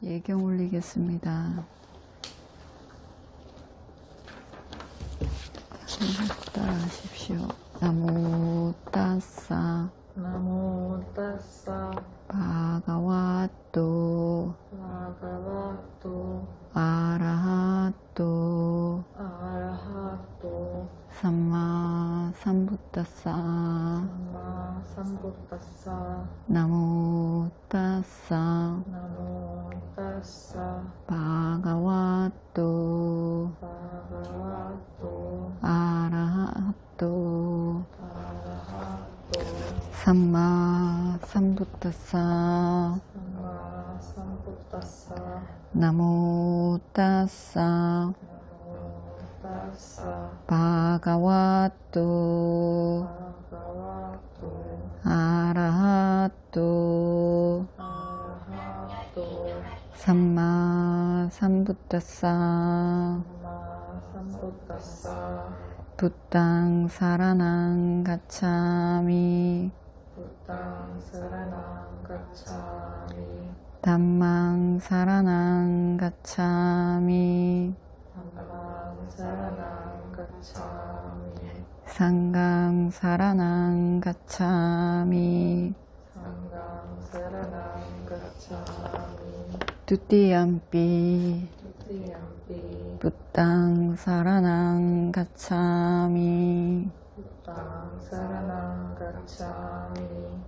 예경 올리겠습니다. 따라하십시오. 나모 따싸 나모 따싸 바가와또 바가와또 아라하또 아라하또 삼마 삼부따싸 삼마 삼부따싸 나모 따싸 나모 따싸 바가와또 바가와또 아라하또 아라하또 삼마 삼부따싸 삼마 삼부따싸 나모 따싸 나모 따싸 바가와또 바가와또 아라하또 아라하또 삼마 삼부따싸 삼마 삼부따싸 부땅 사라낭 가차미 부땅 사라낭 가차미 담망 사라낭 가차미 담망 사라낭 가차미 상강 사라낭 가차미 상강 사라낭 가차미 두띠얌삐 두띠얌삐 부땅 사라낭 가차미 부땅 사라낭 가차미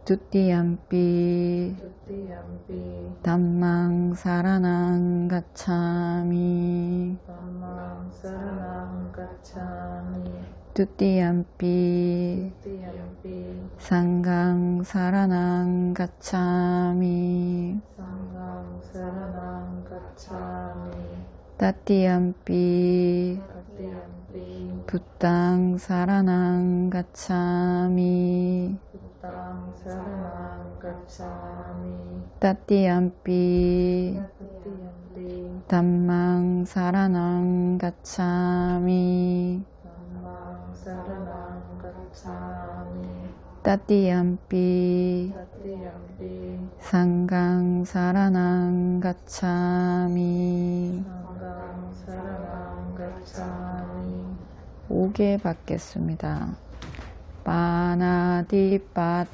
두띠얌삐 두띠얌삐 담망 사라낭 가차미 담망 사라낭 가차미 두띠얌삐 두띠얌삐 상강 사라낭 가차미 상강 사라낭 가차미 따띠얌삐 따띠얌삐 부땅 사라낭 가차미 부땅 사라낭 가차미 따띠얌삐 따띠얌삐 담망 사라낭 가차미 담망 사라낭 가차미 따띠얌삐 따띠얌삐 상강 사라낭 가차미 상강 사라낭 가차미 5개 받겠습니다. 빠나디빠따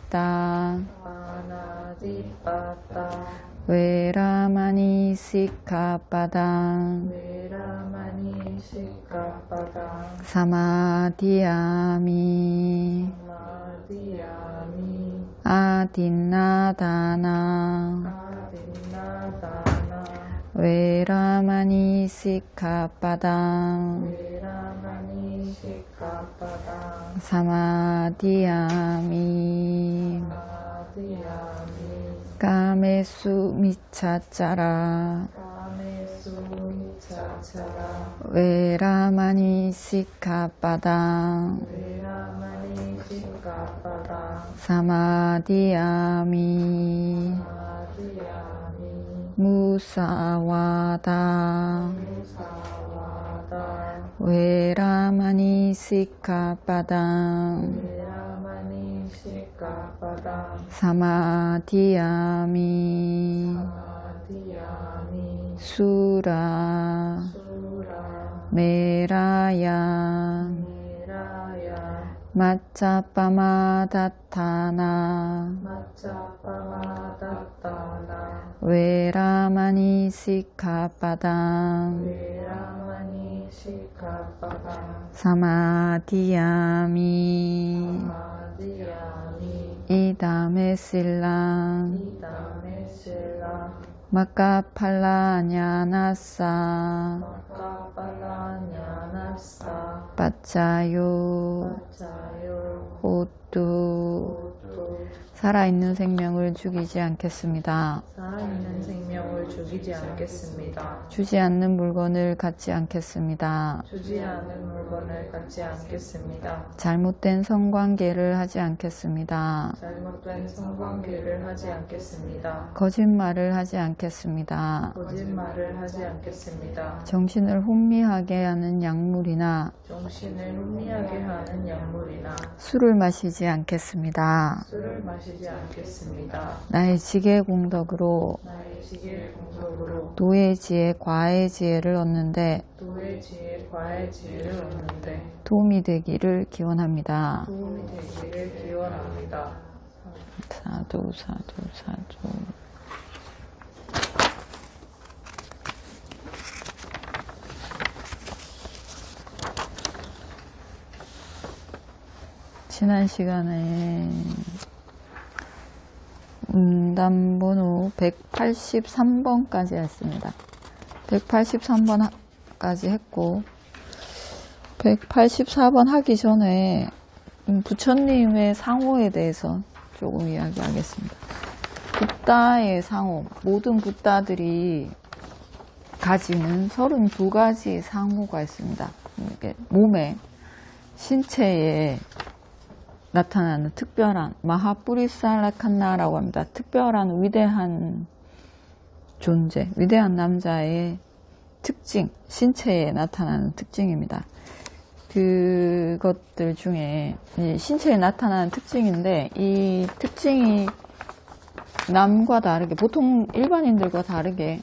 파나디빠따 외라마니 시카빠당 외라마니 시카빠당 사마디야미 마디야미 아딘나다나 아딘나다나 외라마니 시카빠당 외라마니 시카빠당 사마디야미 마디야미 까메수 미차짜라 까메수 미차차라 외라마니 시카빠당 외라마니 시카빠당 사마디야미 마디야미 무사와다 무사와다 외라마니 시카빠당 외라마니 시카빠당 사마디야미 마디야미 수라 수라 메라야 미라야 마짜빠마다타나 마짜빠마다따나 외라마니 시카빠당 외라마니 시카빠당 사마디야미 마디야미 이다메실랑 이다메실라 마카팔라냐나사 마카팔라냐나사 빠짜요 빠짜요 호뚜 호뚜 살아있는 생명을 죽이지 않겠습니다. 살아있는 생명을 죽이지 않겠습니다. 주지 않는 물건을 갖지 않겠습니다. 주지 않은 물건을 갖지 않겠습니다. 잘못된 성관계를 하지 않겠습니다. 잘못된 성관계를 하지 않겠습니다. 거짓말을 하지 않겠습니다. 거짓말을 하지 않겠습니다. 정신을 혼미하게 하는 약물이나 정신을 혼미하게 하는 약물이나 술을 마시지 않겠습니다. 술을 마시지 않겠습니다. 나의 지게 공덕으로 나의 지게 지혜 공덕으로 노의 과의 지혜를 얻는데 도의 지혜 과의 지혜를 얻는데 도움이 되기를 기원합니다. 도움이 되기를 기원합니다. 사두 사두 사두. 지난 시간에 문단번호 183번까지 했습니다. 183번까지 했고 184번 하기 전에 부처님의 상호에 대해서 조금 이야기하겠습니다. 붓다의 상호, 모든 붓다들이 가지는 32가지 상호가 있습니다. 이게 몸에, 신체에 나타나는 특별한 마하뿌리사라칸나라고 합니다. 특별한 위대한 존재, 위대한 남자의 특징, 신체에 나타나는 특징입니다. 그것들 중에 신체에 나타나는 특징인데 이 특징이 남과 다르게 보통 일반인들과 다르게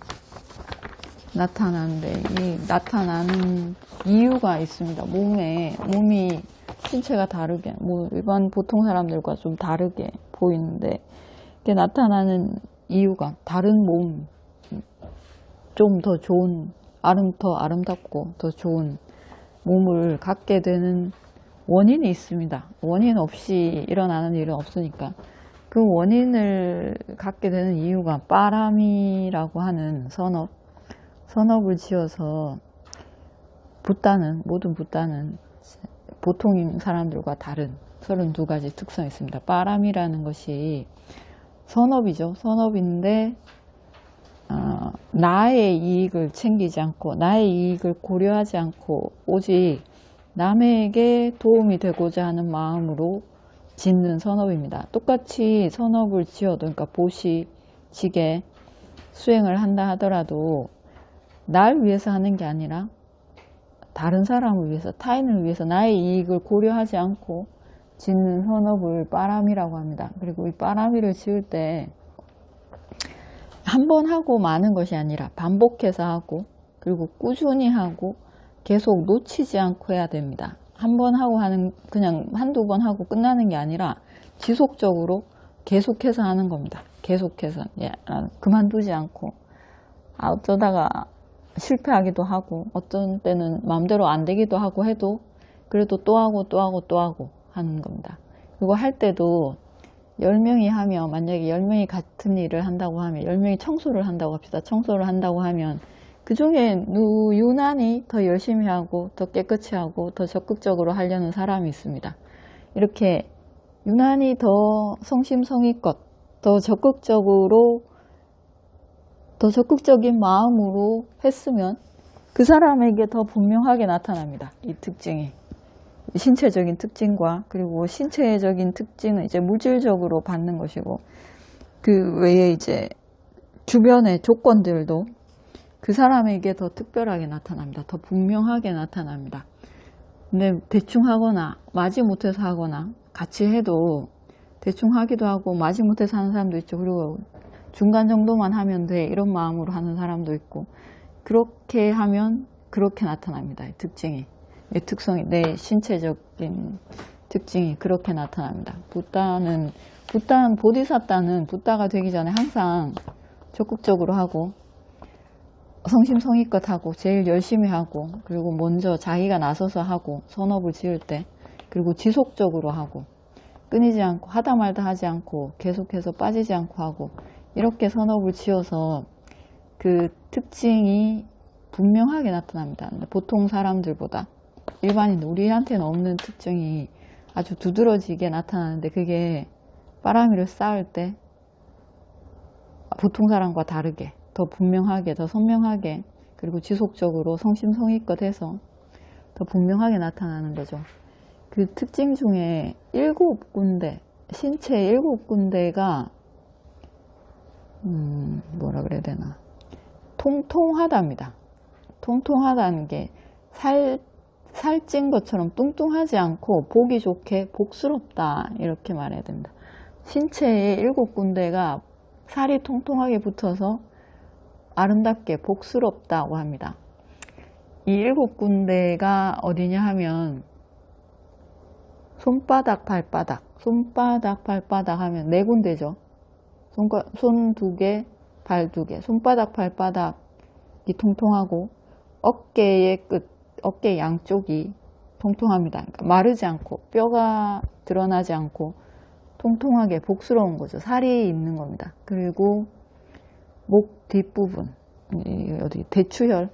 나타나는데 이 나타나는 이유가 있습니다. 몸이 신체가 다르게 일반 보통 사람들과 좀 다르게 보이는데 이게 나타나는 이유가 다른 몸, 좀 더 좋은 더 아름답고 더 좋은 몸을 갖게 되는 원인이 있습니다. 원인 없이 일어나는 일은 없으니까 그 원인을 갖게 되는 이유가 빠람이라고 하는 선업을 지어서 모든 붓다는 보통 사람들과 다른 32가지 특성이 있습니다. 빠람이라는 것이 선업이죠. 선업인데 나의 이익을 챙기지 않고 나의 이익을 고려하지 않고 오직 남에게 도움이 되고자 하는 마음으로 짓는 선업입니다. 똑같이 선업을 지어도 그러니까 보시, 지게 수행을 한다 하더라도 날 위해서 하는 게 아니라 다른 사람을 위해서, 타인을 위해서 나의 이익을 고려하지 않고 짓는 선업을 빠람이라고 합니다. 그리고 이 빠람이를 지을 때 한 번 하고 마는 것이 아니라 반복해서 하고 그리고 꾸준히 하고 계속 놓치지 않고 해야 됩니다. 한 번 하고 그냥 한두 번 하고 끝나는 게 아니라 지속적으로 계속해서 하는 겁니다. 계속해서 그만두지 않고 어쩌다가 실패하기도 하고 어떤 때는 마음대로 안 되기도 하고 해도 그래도 또 하고 또 하고 또 하고 하는 겁니다. 그리고 할 때도 10명이 하면 만약에 10명이 같은 일을 한다고 하면 10명이 청소를 한다고 합시다. 청소를 한다고 하면 그 중에 유난히 더 열심히 하고 더 깨끗이 하고 더 적극적으로 하려는 사람이 있습니다. 이렇게 유난히 더 성심성의껏 더 적극적인 마음으로 했으면 그 사람에게 더 분명하게 나타납니다. 이 특징이. 신체적인 특징과 그리고 신체적인 특징은 이제 물질적으로 받는 것이고 그 외에 이제 주변의 조건들도 그 사람에게 더 특별하게 나타납니다. 더 분명하게 나타납니다. 근데 대충 하거나 마지못해서 하거나 같이 해도 대충 하기도 하고 마지못해서 하는 사람도 있죠. 그리고 중간 정도만 하면 돼 이런 마음으로 하는 사람도 있고 그렇게 하면 그렇게 나타납니다. 이 특징이. 이 특성이 내 신체적인 특징이 그렇게 나타납니다. 보디사타는 붓다가 되기 전에 항상 적극적으로 하고 성심성의껏 하고 제일 열심히 하고 그리고 먼저 자기가 나서서 하고 선업을 지을 때 그리고 지속적으로 하고 끊이지 않고 하다 말다 하지 않고 계속해서 빠지지 않고 하고 이렇게 선업을 지어서 그 특징이 분명하게 나타납니다. 보통 사람들보다 일반인 우리한테는 없는 특징이 아주 두드러지게 나타나는데 그게 빠라미를 쌓을 때 보통 사람과 다르게 더 분명하게 더 선명하게 그리고 지속적으로 성심성의껏 해서 더 분명하게 나타나는 거죠. 그 특징 중에 7군데 신체 7군데가 뭐라 그래야 되나 통통하답니다. 통통하다는 게 살찐 것처럼 뚱뚱하지 않고 보기 좋게 복스럽다 이렇게 말해야 됩니다. 신체의 7군데가 살이 통통하게 붙어서 아름답게 복스럽다고 합니다. 이 7군데가 어디냐 하면 손바닥, 발바닥, 손바닥, 발바닥 하면 4군데죠. 손 2개, 발 2개, 손바닥, 발바닥이 통통하고 어깨의 끝, 어깨 양쪽이 통통합니다. 그러니까 마르지 않고 뼈가 드러나지 않고 통통하게 복스러운 거죠. 살이 있는 겁니다. 그리고 목 뒷부분, 어디 대추혈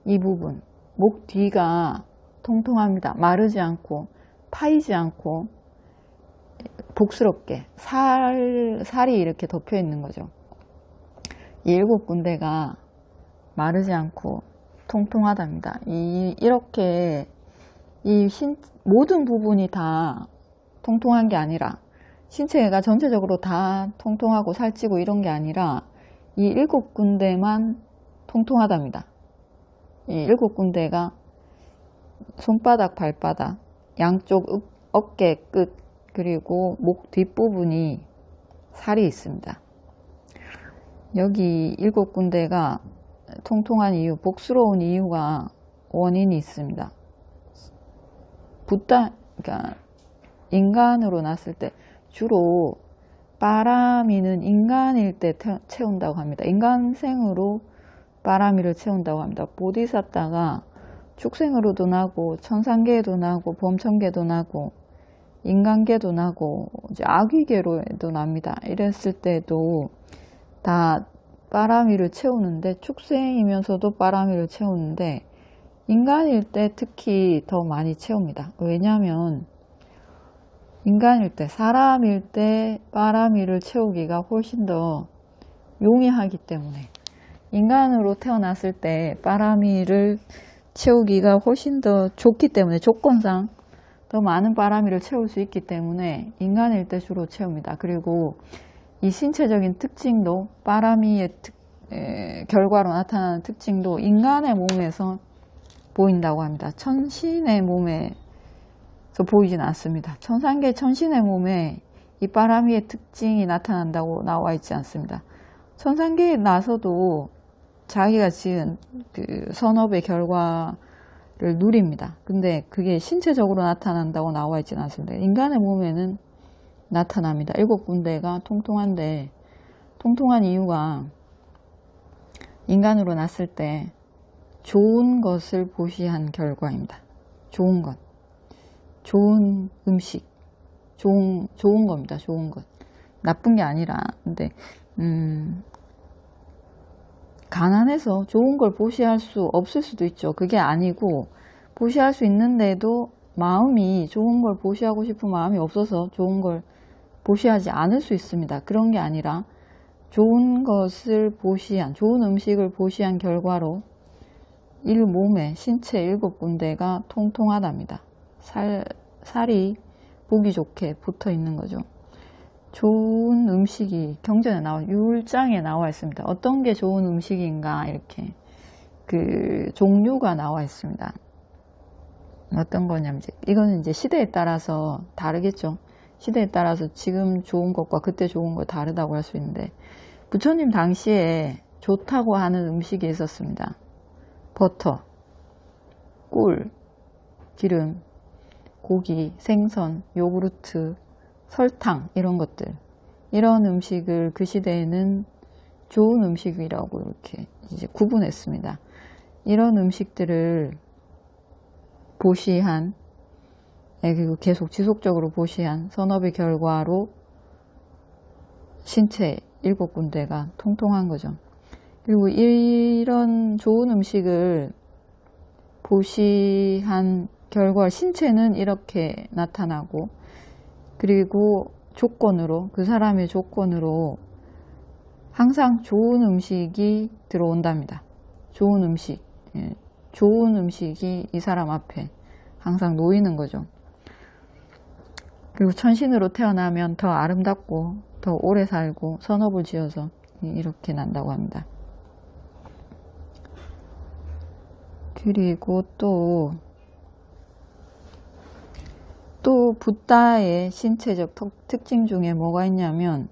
이 부분, 목 뒤가 통통합니다. 마르지 않고 파이지 않고 복스럽게 살이 이렇게 덮여 있는 거죠. 이 7군데가 마르지 않고 통통하답니다. 이렇게 모든 부분이 다 통통한 게 아니라, 신체가 전체적으로 다 통통하고 살찌고 이런 게 아니라 이 7군데만 통통하답니다. 이 7군데가 손바닥, 발바닥, 양쪽 어깨 끝, 그리고 목 뒷부분이 살이 있습니다. 여기 7군데가 통통한 이유, 복스러운 이유가 원인이 있습니다. 그러니까 인간으로 났을 때 주로 빠라미는 인간일 때 채운다고 합니다. 인간생으로 빠라미를 채운다고 합니다. 보디사tta가 축생으로도 나고 천상계에도 나고 범천계도 나고 인간계도 나고 이제 아귀계로도 납니다. 이랬을 때도 다 빠라미를 채우는데, 축생이면서도 빠라미를 채우는데 인간일 때 특히 더 많이 채웁니다. 왜냐하면 인간일 때, 사람일 때 빠라미를 채우기가 훨씬 더 용이하기 때문에, 인간으로 태어났을 때 빠라미를 채우기가 훨씬 더 좋기 때문에, 조건상 더 많은 빠라미를 채울 수 있기 때문에 인간일 때 주로 채웁니다. 그리고 이 신체적인 특징도, 빠라미의 결과로 나타나는 특징도 인간의 몸에서 보인다고 합니다. 천신의 몸에서 보이진 않습니다. 천상계 천신의 몸에 이 빠라미의 특징이 나타난다고 나와 있지 않습니다. 천상계에 나서도 자기가 지은 그 선업의 결과를 누립니다. 근데 그게 신체적으로 나타난다고 나와 있지는 않습니다. 인간의 몸에는 나타납니다. 7군데가 통통한데, 통통한 이유가 인간으로 났을 때 좋은 것을 보시한 결과입니다. 좋은 것, 좋은 음식, 좋은 겁니다. 좋은 것, 나쁜 게 아니라. 근데 가난해서 좋은 걸 보시할 수 없을 수도 있죠. 그게 아니고, 보시할 수 있는데도 마음이 좋은 걸 보시하고 싶은 마음이 없어서 좋은 걸 보시하지 않을 수 있습니다. 그런 게 아니라 좋은 것을 보시한, 좋은 음식을 보시한 결과로 몸에 신체 7군데가 통통하답니다. 살이 보기 좋게 붙어 있는 거죠. 좋은 음식이 경전에 율장에 나와 있습니다. 어떤 게 좋은 음식인가, 이렇게 그 종류가 나와 있습니다. 어떤 거냐면, 이거는 이제 시대에 따라서 다르겠죠. 시대에 따라서 지금 좋은 것과 그때 좋은 거 다르다고 할 수 있는데, 부처님 당시에 좋다고 하는 음식이 있었습니다. 버터, 꿀, 기름, 고기, 생선, 요구르트, 설탕, 이런 것들, 이런 음식을 그 시대에는 좋은 음식이라고 이렇게 이제 구분했습니다. 이런 음식들을 보시한, 그리고 계속 지속적으로 보시한 선업의 결과로 신체 7군데가 통통한 거죠. 그리고 이런 좋은 음식을 보시한 결과 신체는 이렇게 나타나고, 그리고 조건으로, 그 사람의 조건으로 항상 좋은 음식이 들어온답니다. 좋은 음식, 좋은 음식이 이 사람 앞에 항상 놓이는 거죠. 그리고 천신으로 태어나면 더 아름답고 더 오래 살고 선업을 지어서 이렇게 난다고 합니다. 그리고 또 붓다의 신체적 특징 중에 뭐가 있냐면,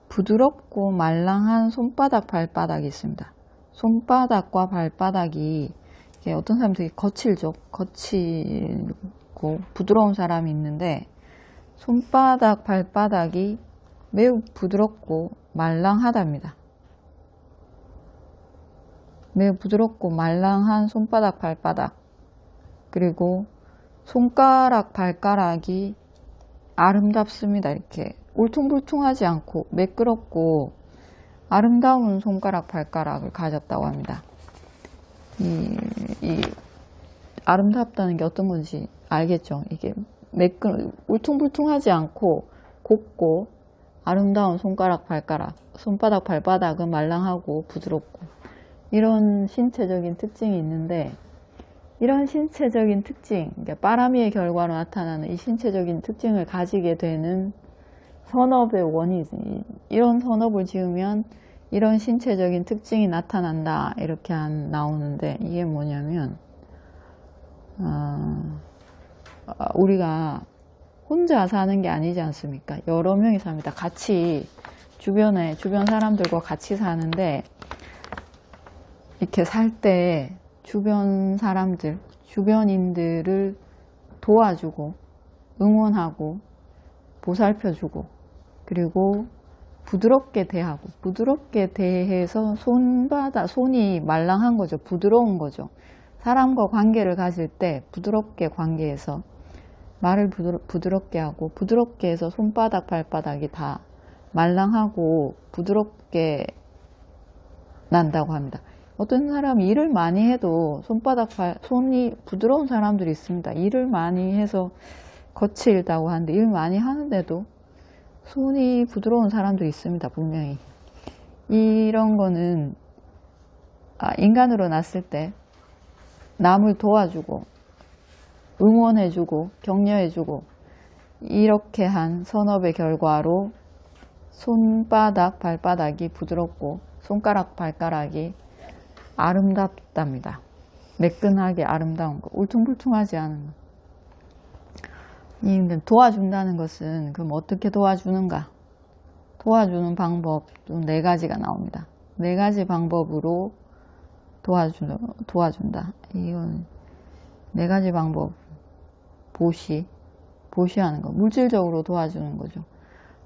부드럽고 말랑한 손바닥, 발바닥이 있습니다. 손바닥과 발바닥이 이게 어떤 사람들이 거칠고 부드러운 사람이 있는데 손바닥, 발바닥이 매우 부드럽고 말랑하답니다. 매우 부드럽고 말랑한 손바닥, 발바닥, 그리고 손가락, 발가락이 아름답습니다. 이렇게 울퉁불퉁하지 않고 매끄럽고 아름다운 손가락, 발가락을 가졌다고 합니다. 이 아름답다는 게 어떤 건지 알겠죠? 이게 울퉁불퉁하지 않고 곱고 아름다운 손가락, 발가락, 손바닥, 발바닥은 말랑하고 부드럽고 이런 신체적인 특징이 있는데, 이런 신체적인 특징, 그러니까 빠라미의 결과로 나타나는 이 신체적인 특징을 가지게 되는 선업의 원인, 이런 선업을 지으면 이런 신체적인 특징이 나타난다, 이렇게 나오는데, 이게 뭐냐면 우리가 혼자 사는 게 아니지 않습니까? 여러 명이 삽니다. 같이 주변 사람들과 같이 사는데, 이렇게 살 때 주변 사람들, 주변인들을 도와주고 응원하고 보살펴주고, 그리고 부드럽게 대하고, 부드럽게 대해서 손이 말랑한 거죠. 부드러운 거죠. 사람과 관계를 가질 때 부드럽게 관계해서 말을 부드럽게 하고, 부드럽게 해서 손바닥, 발바닥이 다 말랑하고 부드럽게 난다고 합니다. 어떤 사람이 일을 많이 해도 손이 부드러운 사람들이 있습니다. 일을 많이 해서 거칠다고 하는데, 일 많이 하는데도 손이 부드러운 사람들이 있습니다. 분명히. 이런 거는 인간으로 났을 때 남을 도와주고 응원해주고 격려해주고 이렇게 한 선업의 결과로 손바닥, 발바닥이 부드럽고 손가락, 발가락이 아름답답니다. 매끈하게 아름다운 거, 울퉁불퉁하지 않은 거. 도와준다는 것은 그럼 어떻게 도와주는가? 도와주는 방법도 4가지가 나옵니다. 4가지 방법으로 도와준다. 이건 4가지 방법. 보시하는 거. 물질적으로 도와주는 거죠.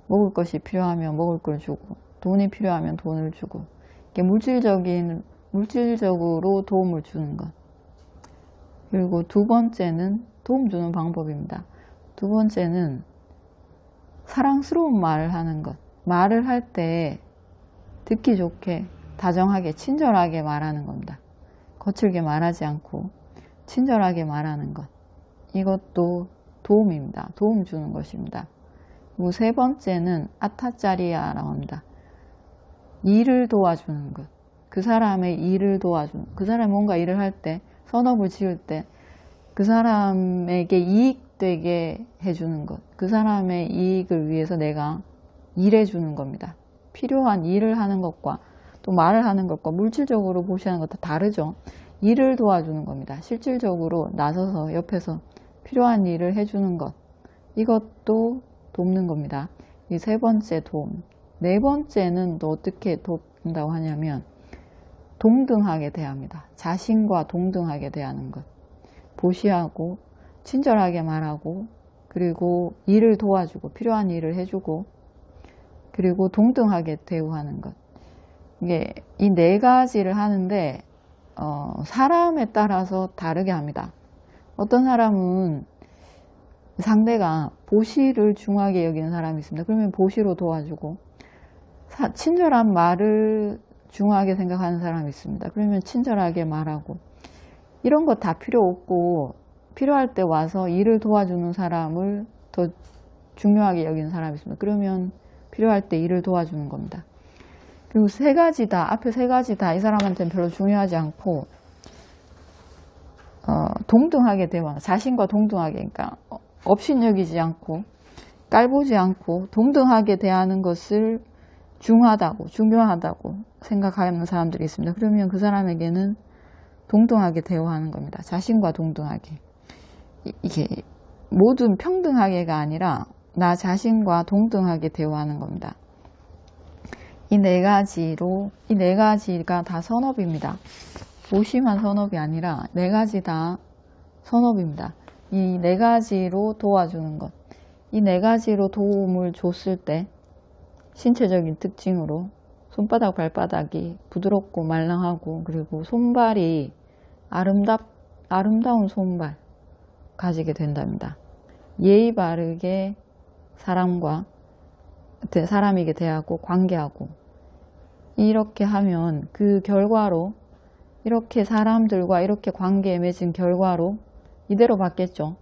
먹을 것이 필요하면 먹을 걸 주고, 돈이 필요하면 돈을 주고, 이게 물질적으로 도움을 주는 것. 그리고 2번째는 도움 주는 방법입니다. 2번째는 사랑스러운 말을 하는 것. 말을 할 때 듣기 좋게, 다정하게, 친절하게 말하는 겁니다. 거칠게 말하지 않고 친절하게 말하는 것. 이것도 도움입니다. 도움 주는 것입니다. 그리고 3번째는 아타짜리야라고 합니다. 일을 도와주는 것. 그 사람의 일을 도와주는, 그 사람이 뭔가 일을 할 때, 선업을 지을 때 그 사람에게 이익되게 해주는 것. 그 사람의 이익을 위해서 내가 일해주는 겁니다. 필요한 일을 하는 것과 또 말을 하는 것과 물질적으로 보시는 것도 다르죠. 일을 도와주는 겁니다. 실질적으로 나서서 옆에서 필요한 일을 해주는 것. 이것도 돕는 겁니다. 이 3번째 도움. 4번째는 또 어떻게 돕는다고 하냐면 동등하게 대합니다. 자신과 동등하게 대하는 것. 보시하고 친절하게 말하고, 그리고 일을 도와주고 필요한 일을 해주고, 그리고 동등하게 대우하는 것. 이게 이 4가지를 하는데 사람에 따라서 다르게 합니다. 어떤 사람은 상대가 보시를 중하게 여기는 사람이 있습니다. 그러면 보시로 도와주고, 친절한 말을 중하게 생각하는 사람이 있습니다. 그러면 친절하게 말하고, 이런 거 다 필요 없고 필요할 때 와서 일을 도와주는 사람을 더 중요하게 여기는 사람이 있습니다. 그러면 필요할 때 일을 도와주는 겁니다. 그리고 3가지 다, 앞에 3가지 다 이 사람한테는 별로 중요하지 않고 동등하게 대화, 자신과 동등하게, 그러니까 업신여기지 않고 깔보지 않고 동등하게 대하는 것을 중요하다고 생각하는 사람들이 있습니다. 그러면 그 사람에게는 동등하게 대우하는 겁니다. 자신과 동등하게. 이게 모든 평등하게가 아니라 나 자신과 동등하게 대우하는 겁니다. 이 네 가지가 다 선업입니다. 무심한 선업이 아니라 네 가지 다 선업입니다. 이 네 가지로 도와주는 것. 이 네 가지로 도움을 줬을 때 신체적인 특징으로 손바닥, 발바닥이 부드럽고 말랑하고 그리고 손발이 아름다운 손발 가지게 된답니다. 예의 바르게 사람에게 대하고 관계하고 이렇게 하면 그 결과로 이렇게 사람들과 이렇게 관계에 맺은 결과로 이대로 받겠죠.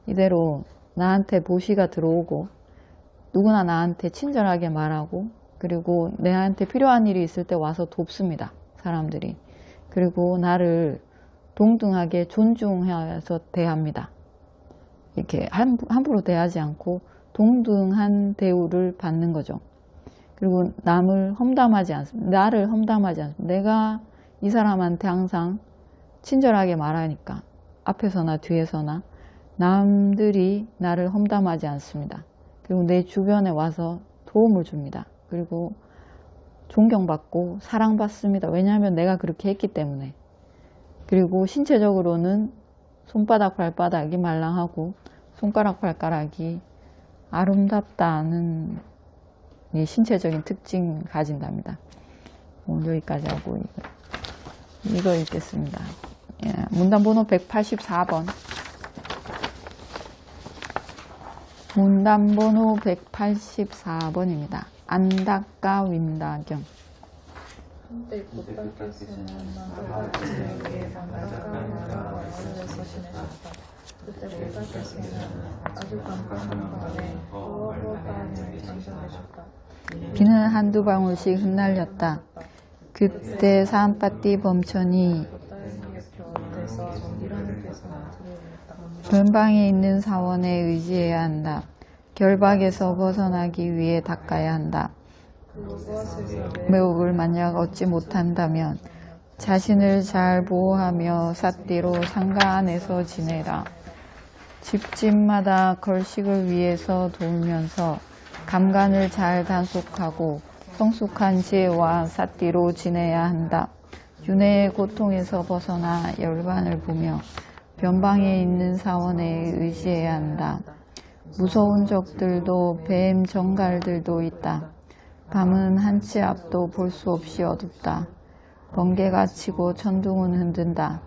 이대로 나한테 보시가 들어오고 누구나 나한테 친절하게 말하고 그리고 내한테 필요한 일이 있을 때 와서 돕습니다. 사람들이. 그리고 나를 동등하게 존중해서 대합니다. 이렇게 함부로 대하지 않고 동등한 대우를 받는 거죠. 그리고 나를 험담하지 않습니다. 내가 이 사람한테 항상 친절하게 말하니까 앞에서나 뒤에서나 남들이 나를 험담하지 않습니다. 그리고 내 주변에 와서 도움을 줍니다. 그리고 존경받고 사랑받습니다. 왜냐하면 내가 그렇게 했기 때문에. 그리고 신체적으로는 손바닥, 발바닥이 말랑하고 손가락, 발가락이 아름답다는 이 신체적인 특징 가진답니다. 오늘 여기까지 하고 이거 읽겠습니다. 예, 문단 번호 184번. 문단 번호 184번입니다. 안닦아 윈다경. 한때 곧닦겠으면 나도 안닦아마라 어려서 지내셨다. 그때 곧닦겠으면 아주 깜깜한 밤에 허허하니 잠잠해졌다. 비는 한두 방울씩 흩날렸다. 그때 산바띠 범천이 변방에 있는 사원에 의지해야 한다. 결박에서 벗어나기 위해 닦아야 한다. 매혹을 만약 얻지 못한다면 자신을 잘 보호하며 삿띠로 상가 안에서 지내라. 집집마다 걸식을 위해서 돌면서 감간을 잘 단속하고 성숙한 지혜와 삿띠로 지내야 한다. 윤회의 고통에서 벗어나 열반을 보며 변방에 있는 사원에 의지해야 한다. 무서운 적들도 뱀 정갈들도 있다. 밤은 한치 앞도 볼 수 없이 어둡다. 번개가 치고 천둥은 흔든다.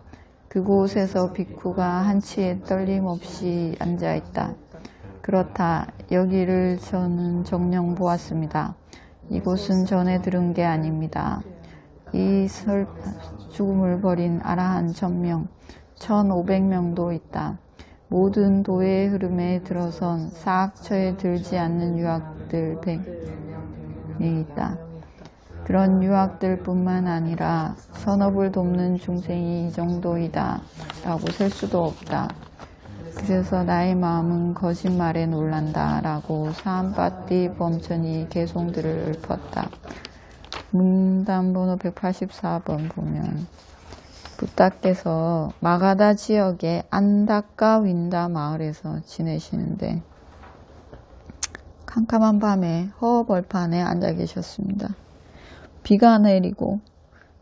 그곳에서 빅쿠가 한치에 떨림없이 앉아있다. 그렇다. 여기를 저는 정녕 보았습니다. 이곳은 전에 들은 게 아닙니다. 이 죽음을 버린 아라한 1000명, 1500명도 있다. 모든 도의 흐름에 들어선 사악처에 들지 않는 유학들 100명이 있다. 그런 유학들 뿐만 아니라 선업을 돕는 중생이 이 정도이다 라고 셀 수도 없다. 그래서 나의 마음은 거짓말에 놀란다 라고 사암바띠 범천이 개송들을 읊었다. 문단 번호 184번 보면 부다께서 마가다 지역의 안닦아 윈다 마을에서 지내시는데 캄캄한 밤에 허허벌판에 앉아 계셨습니다. 비가 내리고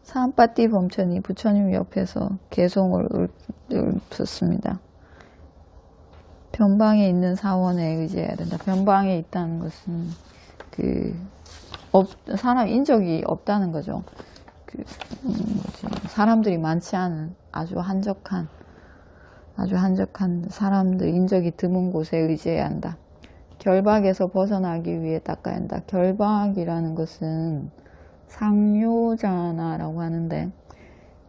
사암바띠 범천이 부처님 옆에서 개송을 읊었습니다. 변방에 있는 사원에 의지해야 된다. 변방에 있다는 것은 사람 인적이 없다는 거죠. 사람들이 많지 않은 아주 한적한 사람들 인적이 드문 곳에 의지해야 한다. 결박에서 벗어나기 위해 닦아야 한다. 결박이라는 것은 상요자나라고 하는데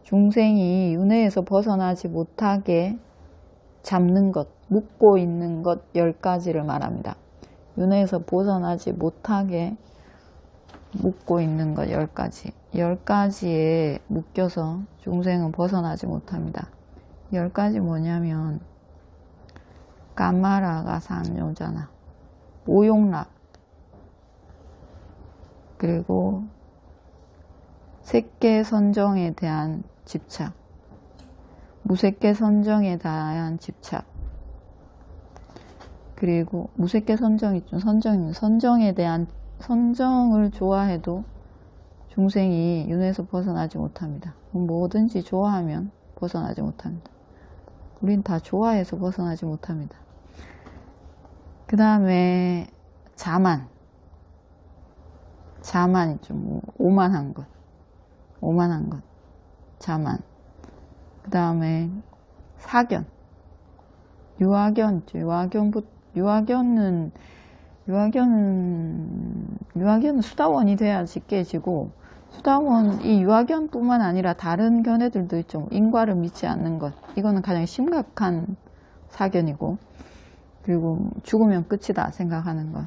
중생이 윤회에서 벗어나지 못하게 잡는 것, 묶고 있는 것 10가지를 말합니다. 윤회에서 벗어나지 못하게 묶고 있는 것 10가지. 10가지에 묶여서 중생은 벗어나지 못합니다. 10가지 뭐냐면 까마라가 상요자나, 오용락, 그리고 색계 선정에 대한 집착, 무색계 선정에 대한 집착, 그리고 무색계 선정이 좀 선정에 대한 선정을 좋아해도 중생이 윤회에서 벗어나지 못합니다. 뭐든지 좋아하면 벗어나지 못합니다. 우린 다 좋아해서 벗어나지 못합니다. 그 다음에 자만이 좀 오만한 것, 자만. 그 다음에 사견, 유아견, 유아견은 수다원이 돼야지 깨지고, 이 유아견뿐만 아니라 다른 견해들도 있죠. 인과를 믿지 않는 것, 이거는 가장 심각한 사견이고, 그리고 죽으면 끝이다 생각하는 것,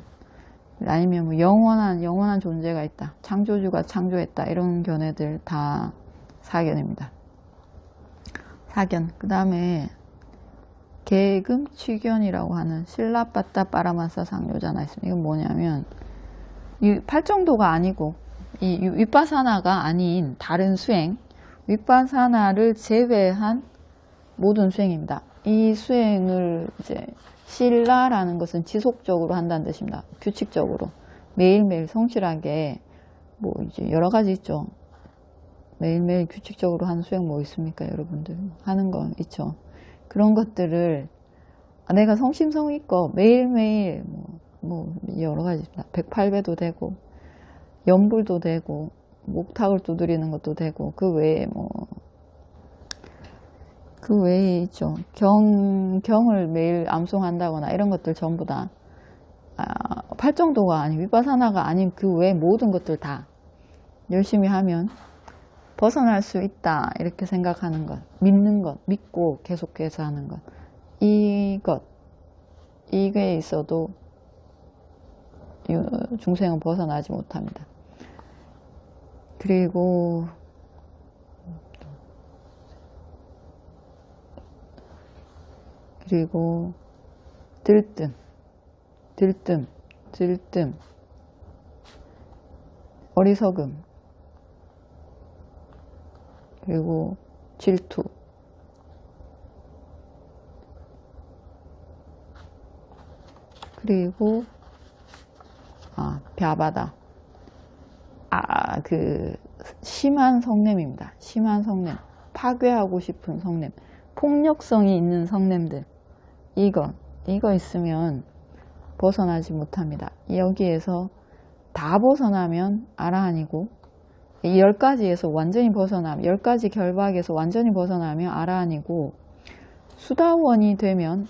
아니면 뭐 영원한 존재가 있다, 창조주가 창조했다, 이런 견해들 다 사견입니다. 사견. 그 다음에 계금취견이라고 하는 실라빠따 빠라마사 상요자나 있습니다. 이건 뭐냐면 이 팔정도가 아니고 이 윗바사나가 아닌 다른 수행, 윗바사나를 제외한 모든 수행입니다. 이 수행을 이제 실라라는 것은 지속적으로 한다는 뜻입니다. 규칙적으로 매일매일 성실하게, 뭐 이제 여러 가지 있죠. 매일매일 규칙적으로 하는 수행 뭐 있습니까? 여러분들 하는 거 있죠. 그런 것들을 내가 성심성의껏 매일매일 뭐 여러 가지 있습니다. 108배도 되고 연불도 되고 목탁을 두드리는 것도 되고, 그 외에 있죠. 경을 매일 암송한다거나 이런 것들 전부 다 팔정도가 아닌 윗바사나가 아닌 그 외 모든 것들 다 열심히 하면 벗어날 수 있다, 이렇게 생각하는 것, 믿는 것, 믿고 계속해서 하는 것, 이게 있어도 중생은 벗어나지 못합니다. 그리고 들뜸, 어리석음, 그리고 질투, 그리고 벼바다, 심한 성냄입니다. 심한 성냄, 파괴하고 싶은 성냄, 폭력성이 있는 성냄들, 이거 있으면 벗어나지 못합니다. 여기에서 다 벗어나면 아라한이고, 이 10가지에서 완전히 벗어나면, 10가지 결박에서 완전히 벗어나면 아라한이고, 수다원이 되면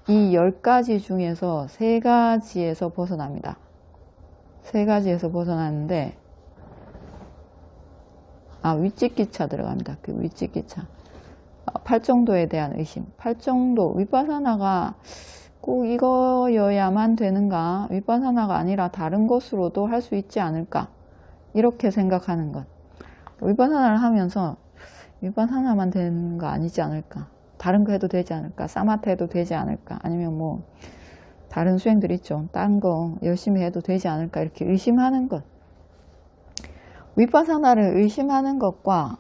이 10가지 중에서 3가지에서 벗어납니다. 3가지에서 벗어나는데, 위찍기차 들어갑니다. 그 위찍기차. 팔정도에 대한 의심. 팔정도, 윗바사나가 꼭 이거여야만 되는가? 윗바사나가 아니라 다른 것으로도 할 수 있지 않을까? 이렇게 생각하는 것. 윗바사나를 하면서 윗바사나만 되는 거 아니지 않을까? 다른 거 해도 되지 않을까? 사마타 해도 되지 않을까? 아니면 뭐 다른 수행들 있죠. 딴 거 열심히 해도 되지 않을까? 이렇게 의심하는 것. 윗바사나를 의심하는 것과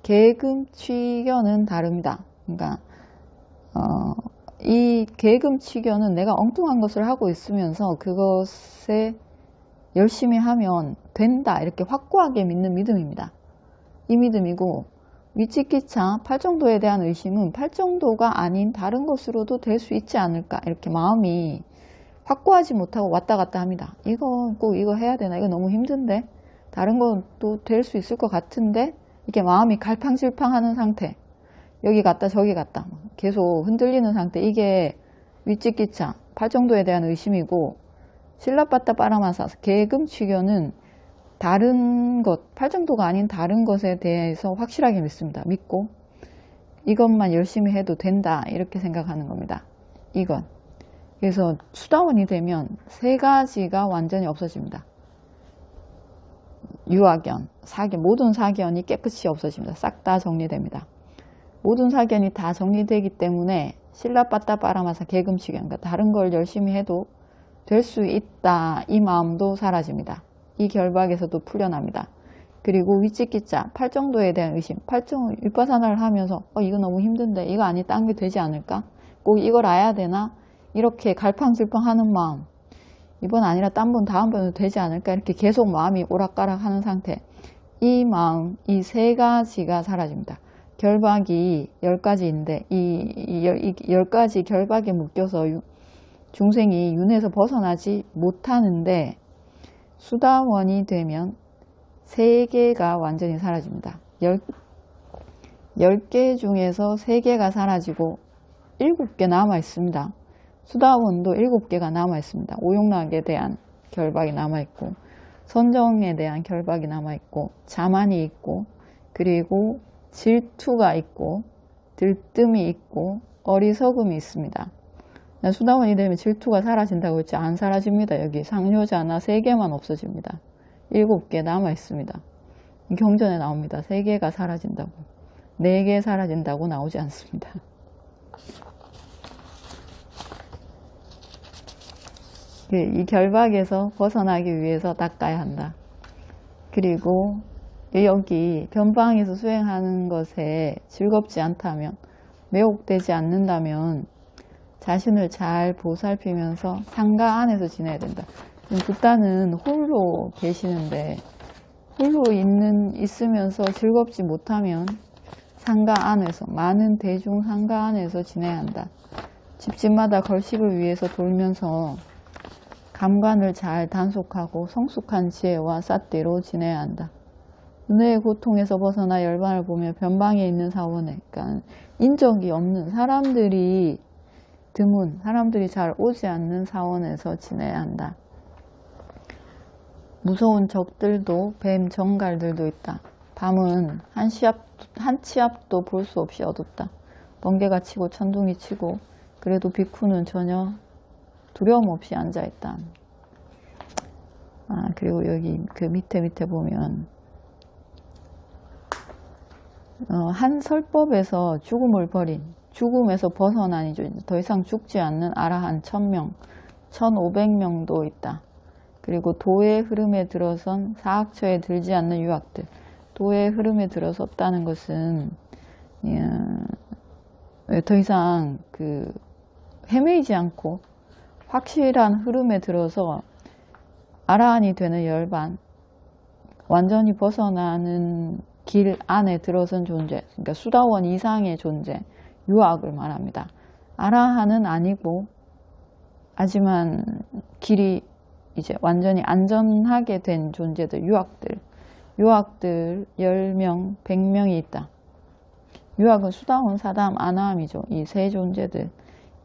계금취견은 다릅니다. 그러니까 이 계금취견은 내가 엉뚱한 것을 하고 있으면서 그것에 열심히 하면 된다, 이렇게 확고하게 믿는 믿음입니다. 이 믿음이고, 위치기차, 팔정도에 대한 의심은 팔정도가 아닌 다른 것으로도 될 수 있지 않을까, 이렇게 마음이 확고하지 못하고 왔다 갔다 합니다. 꼭 이거 해야 되나? 이거 너무 힘든데? 다른 것도 될 수 있을 것 같은데? 이렇게 마음이 갈팡질팡하는 상태, 여기 갔다 저기 갔다 계속 흔들리는 상태, 이게 위치기차, 팔정도에 대한 의심이고, 실라빠따 빠라마사, 계금취견은 다른 것, 팔정도가 아닌 다른 것에 대해서 확실하게 믿습니다. 믿고 이것만 열심히 해도 된다, 이렇게 생각하는 겁니다. 이것. 그래서 수다원이 되면 3가지가 완전히 없어집니다. 유아견, 사견, 모든 사견이 깨끗이 없어집니다. 싹 다 정리됩니다. 모든 사견이 다 정리되기 때문에 실라빠따 빠라마사 계금취견, 그러니까 다른 걸 열심히 해도 될 수 있다, 이 마음도 사라집니다. 이 결박에서도 풀려납니다. 그리고 위치기차, 팔정도에 대한 의심, 윗바사나를 하면서 이거 너무 힘든데 이거 아니 딴 게 되지 않을까? 꼭 이걸 알아야 되나? 이렇게 갈팡질팡하는 마음, 이번 아니라 딴 번 다음 번도 되지 않을까 이렇게 계속 마음이 오락가락 하는 상태. 이 마음, 이 세 가지가 사라집니다. 결박이 10가지인데 이 10가지 결박에 묶여서 중생이 윤회에서 벗어나지 못하는데 수다원이 되면 3개가 완전히 사라집니다. 10개 중에서 3개가 사라지고 7개 남아 있습니다. 수다원도 7개가 남아 있습니다. 오용락에 대한 결박이 남아 있고 선정에 대한 결박이 남아 있고 자만이 있고 그리고 질투가 있고 들뜸이 있고 어리석음이 있습니다. 수다원이 되면 질투가 사라진다고 했지 안 사라집니다. 여기 상료자나 3개만 없어집니다. 7개 남아 있습니다. 경전에 나옵니다. 3개가 사라진다고. 4개 사라진다고 나오지 않습니다. 이 결박에서 벗어나기 위해서 닦아야 한다. 그리고 여기 변방에서 수행하는 것에 즐겁지 않다면, 매혹되지 않는다면 자신을 잘 보살피면서 상가 안에서 지내야 된다. 붓다는 홀로 계시는데 홀로 있으면서 즐겁지 못하면 상가 안에서, 많은 대중 상가 안에서 지내야 한다. 집집마다 걸식을 위해서 돌면서 감관을 잘 단속하고 성숙한 지혜와 삿대로 지내야 한다. 은혜의 고통에서 벗어나 열반을 보며 변방에 있는 사원에, 그러니까 인적이 없는 사람들이 드문, 사람들이 잘 오지 않는 사원에서 지내야 한다. 무서운 적들도 뱀, 정갈들도 있다. 밤은 한 치 앞도 볼 수 없이 어둡다. 번개가 치고 천둥이 치고 그래도 비쿠는 전혀 두려움 없이 앉아있다. 그리고 여기 그 밑에 보면 한 설법에서 죽음을 버린, 죽음에서 벗어나니죠. 더 이상 죽지 않는 아라한 1000명, 1500명도 있다. 그리고 도의 흐름에 들어선 사학처에 들지 않는 유학들. 도의 흐름에 들어섰다는 것은 더 이상 헤매이지 않고 확실한 흐름에 들어서 아라한이 되는 열반, 완전히 벗어나는 길 안에 들어선 존재, 그러니까 수다원 이상의 존재, 유학을 말합니다. 아라한은 아니고, 하지만 길이 이제 완전히 안전하게 된 존재들, 유학들 10명, 100명이 있다. 유학은 수다원, 사담, 아나함이죠. 이 세 존재들,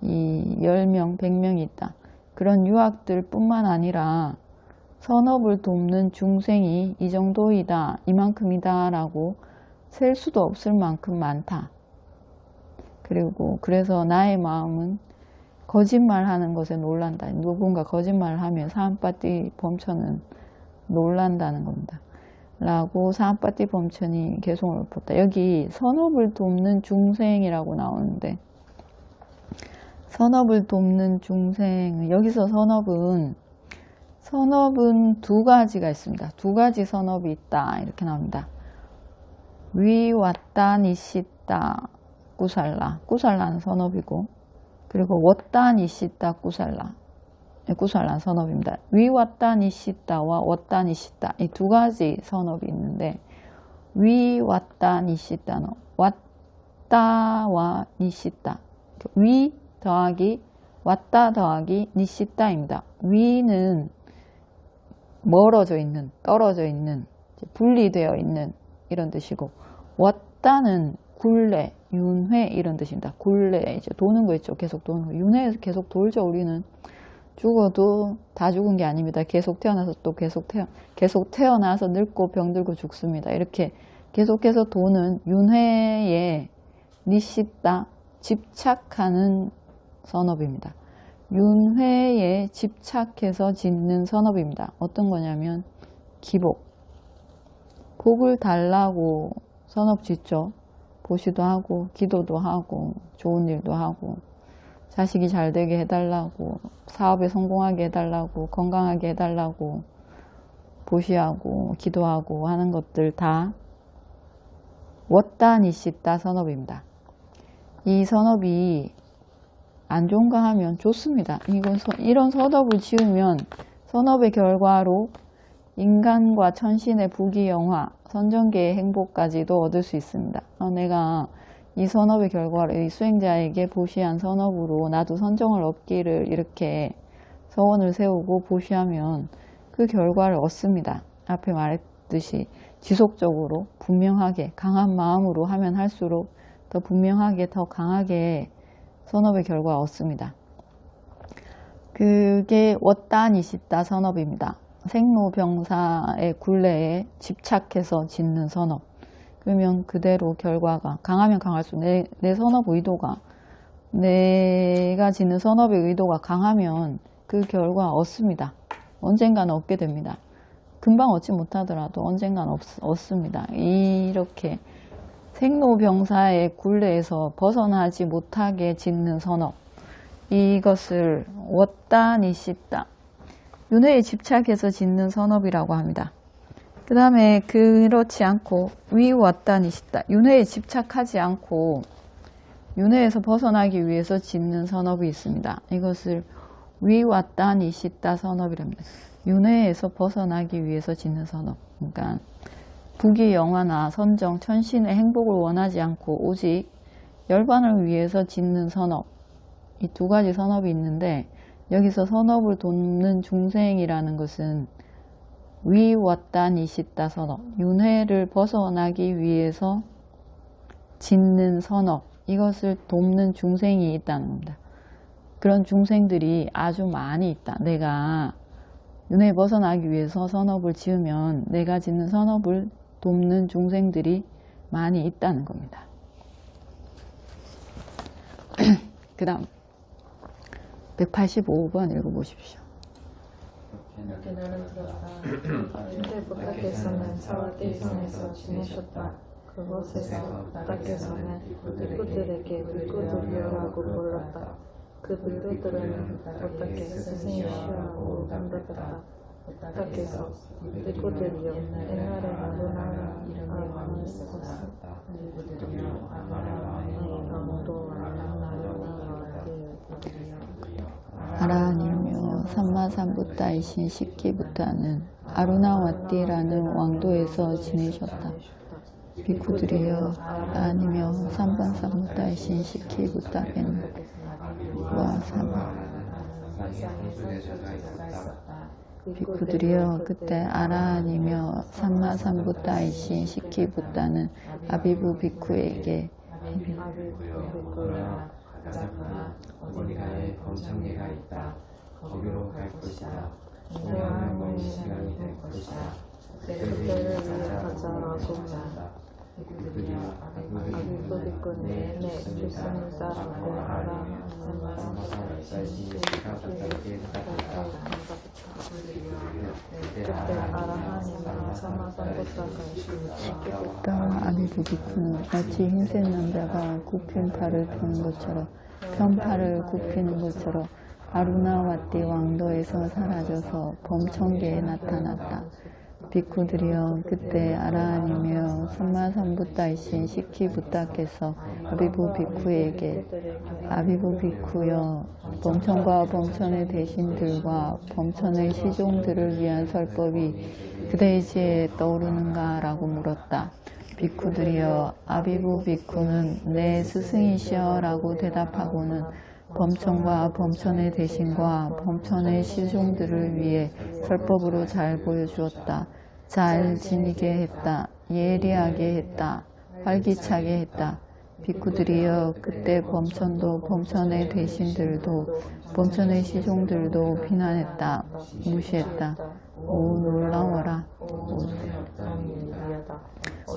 이 10명, 100명이 있다. 그런 유학들 뿐만 아니라 선업을 돕는 중생이 이 정도이다, 이만큼이다 라고 셀 수도 없을 만큼 많다. 그리고 그래서 나의 마음은 거짓말하는 것에 놀란다. 누군가 거짓말을 하면 사암빠띠 범천은 놀란다는 겁니다. 라고 사암빠띠 범천이 개송을 읊었다. 여기 선업을 돕는 중생이라고 나오는데, 선업을 돕는 중생, 여기서 선업은 2가지가 있습니다. 2가지 선업이 있다 이렇게 나옵니다. 위왔다 니시다 꾸살라는 선업이고, 그리고 왔다 니시다 꾸살라 선업입니다. 위왔다 니시다와 왔다 니시다, 이 2가지 선업이 있는데, 위왔다 니시다는 왔다와 니시다, 위 더하기 왔다 더하기 니시다입니다. 위는 멀어져 있는, 떨어져 있는, 분리되어 있는 이런 뜻이고, 왔다는 굴레, 윤회 이런 뜻입니다. 굴레, 이제 도는 거 있죠. 계속 도는 거. 윤회에서 계속 돌죠. 우리는 죽어도 다 죽은 게 아닙니다. 계속 태어나서 또 계속 태어나서 늙고 병들고 죽습니다. 이렇게 계속해서 도는 윤회에 니시다, 집착하는 선업입니다. 윤회에 집착해서 짓는 선업입니다. 어떤 거냐면 기복, 복을 달라고 선업 짓죠. 보시도 하고 기도도 하고 좋은 일도 하고 자식이 잘 되게 해달라고, 사업에 성공하게 해달라고, 건강하게 해달라고 보시하고 기도하고 하는 것들 다 왔다 니시다 선업입니다. 이 선업이 안 좋은가 하면 좋습니다. 이런 선업을 지으면 선업의 결과로 인간과 천신의 부귀영화, 선정계의 행복까지도 얻을 수 있습니다. 내가 이 선업의 결과로 이 수행자에게 보시한 선업으로 나도 선정을 얻기를 이렇게 서원을 세우고 보시하면 그 결과를 얻습니다. 앞에 말했듯이 지속적으로 분명하게 강한 마음으로 하면 할수록 더 분명하게 더 강하게 선업의 결과 얻습니다. 그게 왓다니시다 선업입니다. 생로병사의 굴레에 집착해서 짓는 선업. 그러면 그대로 결과가 강하면 강할수록 내 선업 의도가 내가 짓는 선업의 의도가 강하면 그 결과 얻습니다. 언젠가는 얻게 됩니다. 금방 얻지 못하더라도 언젠가는 얻습니다. 이렇게 생로병사의 굴레에서 벗어나지 못하게 짓는 선업, 이것을 왓다니시다, 윤회에 집착해서 짓는 선업이라고 합니다. 그 다음에 그렇지 않고 위왓다니시다, 윤회에 집착하지 않고 윤회에서 벗어나기 위해서 짓는 선업이 있습니다. 이것을 위왓다니시다 선업이랍니다. 윤회에서 벗어나기 위해서 짓는 선업. 그러니까 부귀영화나 선정, 천신의 행복을 원하지 않고 오직 열반을 위해서 짓는 선업. 이 두 가지 선업이 있는데 여기서 선업을 돕는 중생이라는 것은 위왓다니시다 선업, 윤회를 벗어나기 위해서 짓는 선업, 이것을 돕는 중생이 있다는 겁니다. 그런 중생들이 아주 많이 있다. 내가 윤회에 벗어나기 위해서 선업을 지으면 내가 짓는 선업을 돕는 중생들이 많이 있다는 겁니다. 그 다음 185번 읽어보십시오. 이렇게 나는 들었다. 근데 부탁께서는 사와디성에서 지내셨다. 그곳에서 부탁께서는 비구들에게 비구들이라고 불렀다. 그 비구들은 부탁께서 스승이시라고 불렀다. 부탁께서 비구들이여 옛날에 나루나라 아라는 있었다. 아라한이며 삼마삼부타이신 시키부타는 아루나와띠라는 왕도에서 지내셨다. 비쿠들이여 아라한이며 삼반삼부타이신 시키부타겐 와 사마 비쿠들이여 그때 아라한이며 삼마삼부타이신 시키부타는 아비부 비쿠에게 어딘가에 범창계가 있다. 거기로 갈 것이다. 공양하는 시간이 될 것이다. 그때를 위해 가자라고 그들이 아비부 비구는 내 주승을 따르고 그때 아라한이나 사마삼부타가 있습니다. 따와 아비부 비쿠는 마치 흰색 남자가 굽힌 팔을 펴는 것처럼 편팔을 굽히는 것처럼 아루나와띠 왕도에서 사라져서 범청계에 나타났다. 비쿠들이여 그때 아라한이며 삼마삼부타이신 시키부타께서 아비부 비쿠에게 아비부 비쿠여 범천과 범천의 대신들과 범천의 시종들을 위한 설법이 그대의 지혜에 떠오르는가? 라고 물었다. 비쿠들이여 아비부 비쿠는 내 스승이시여 라고 대답하고는 범천과 범천의 대신과 범천의 시종들을 위해 설법으로 잘 보여주었다. 잘 지니게 했다. 예리하게 했다. 활기차게 했다. 비쿠들이여 그때 범천도 범천의 대신들도 범천의 시종들도 비난했다. 무시했다. 오 놀라워라.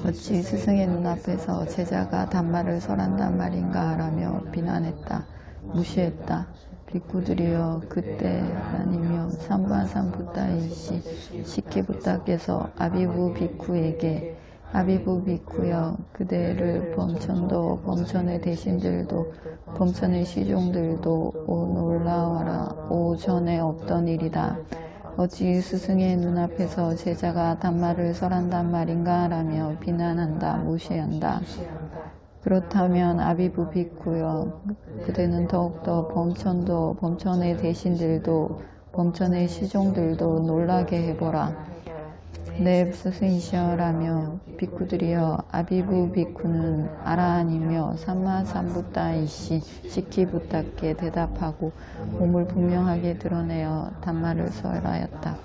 어찌 스승의 눈앞에서 제자가 단말을 설한단 말인가 라며 비난했다. 무시했다. 비쿠들이여 그때 아니며 삼반삼부타이시 시키부타께서 아비부 비쿠에게 아비부 비쿠여 그대를 범천도 범천의 대신들도 범천의 시종들도 오 놀라워라. 오 전에 없던 일이다. 어찌 스승의 눈앞에서 제자가 단말을 설한단 말인가 라며 비난한다. 무시한다. 그렇다면 아비부 비쿠여 그대는 더욱더 범천도 범천의 대신들도 범천의 시종들도 놀라게 해보라. 네 스승이시여라며 비쿠들이여 아비부 비쿠는 아라한이며 삼마삼부타이시 시키부타께 대답하고 몸을 분명하게 드러내어 단말을 설하였다.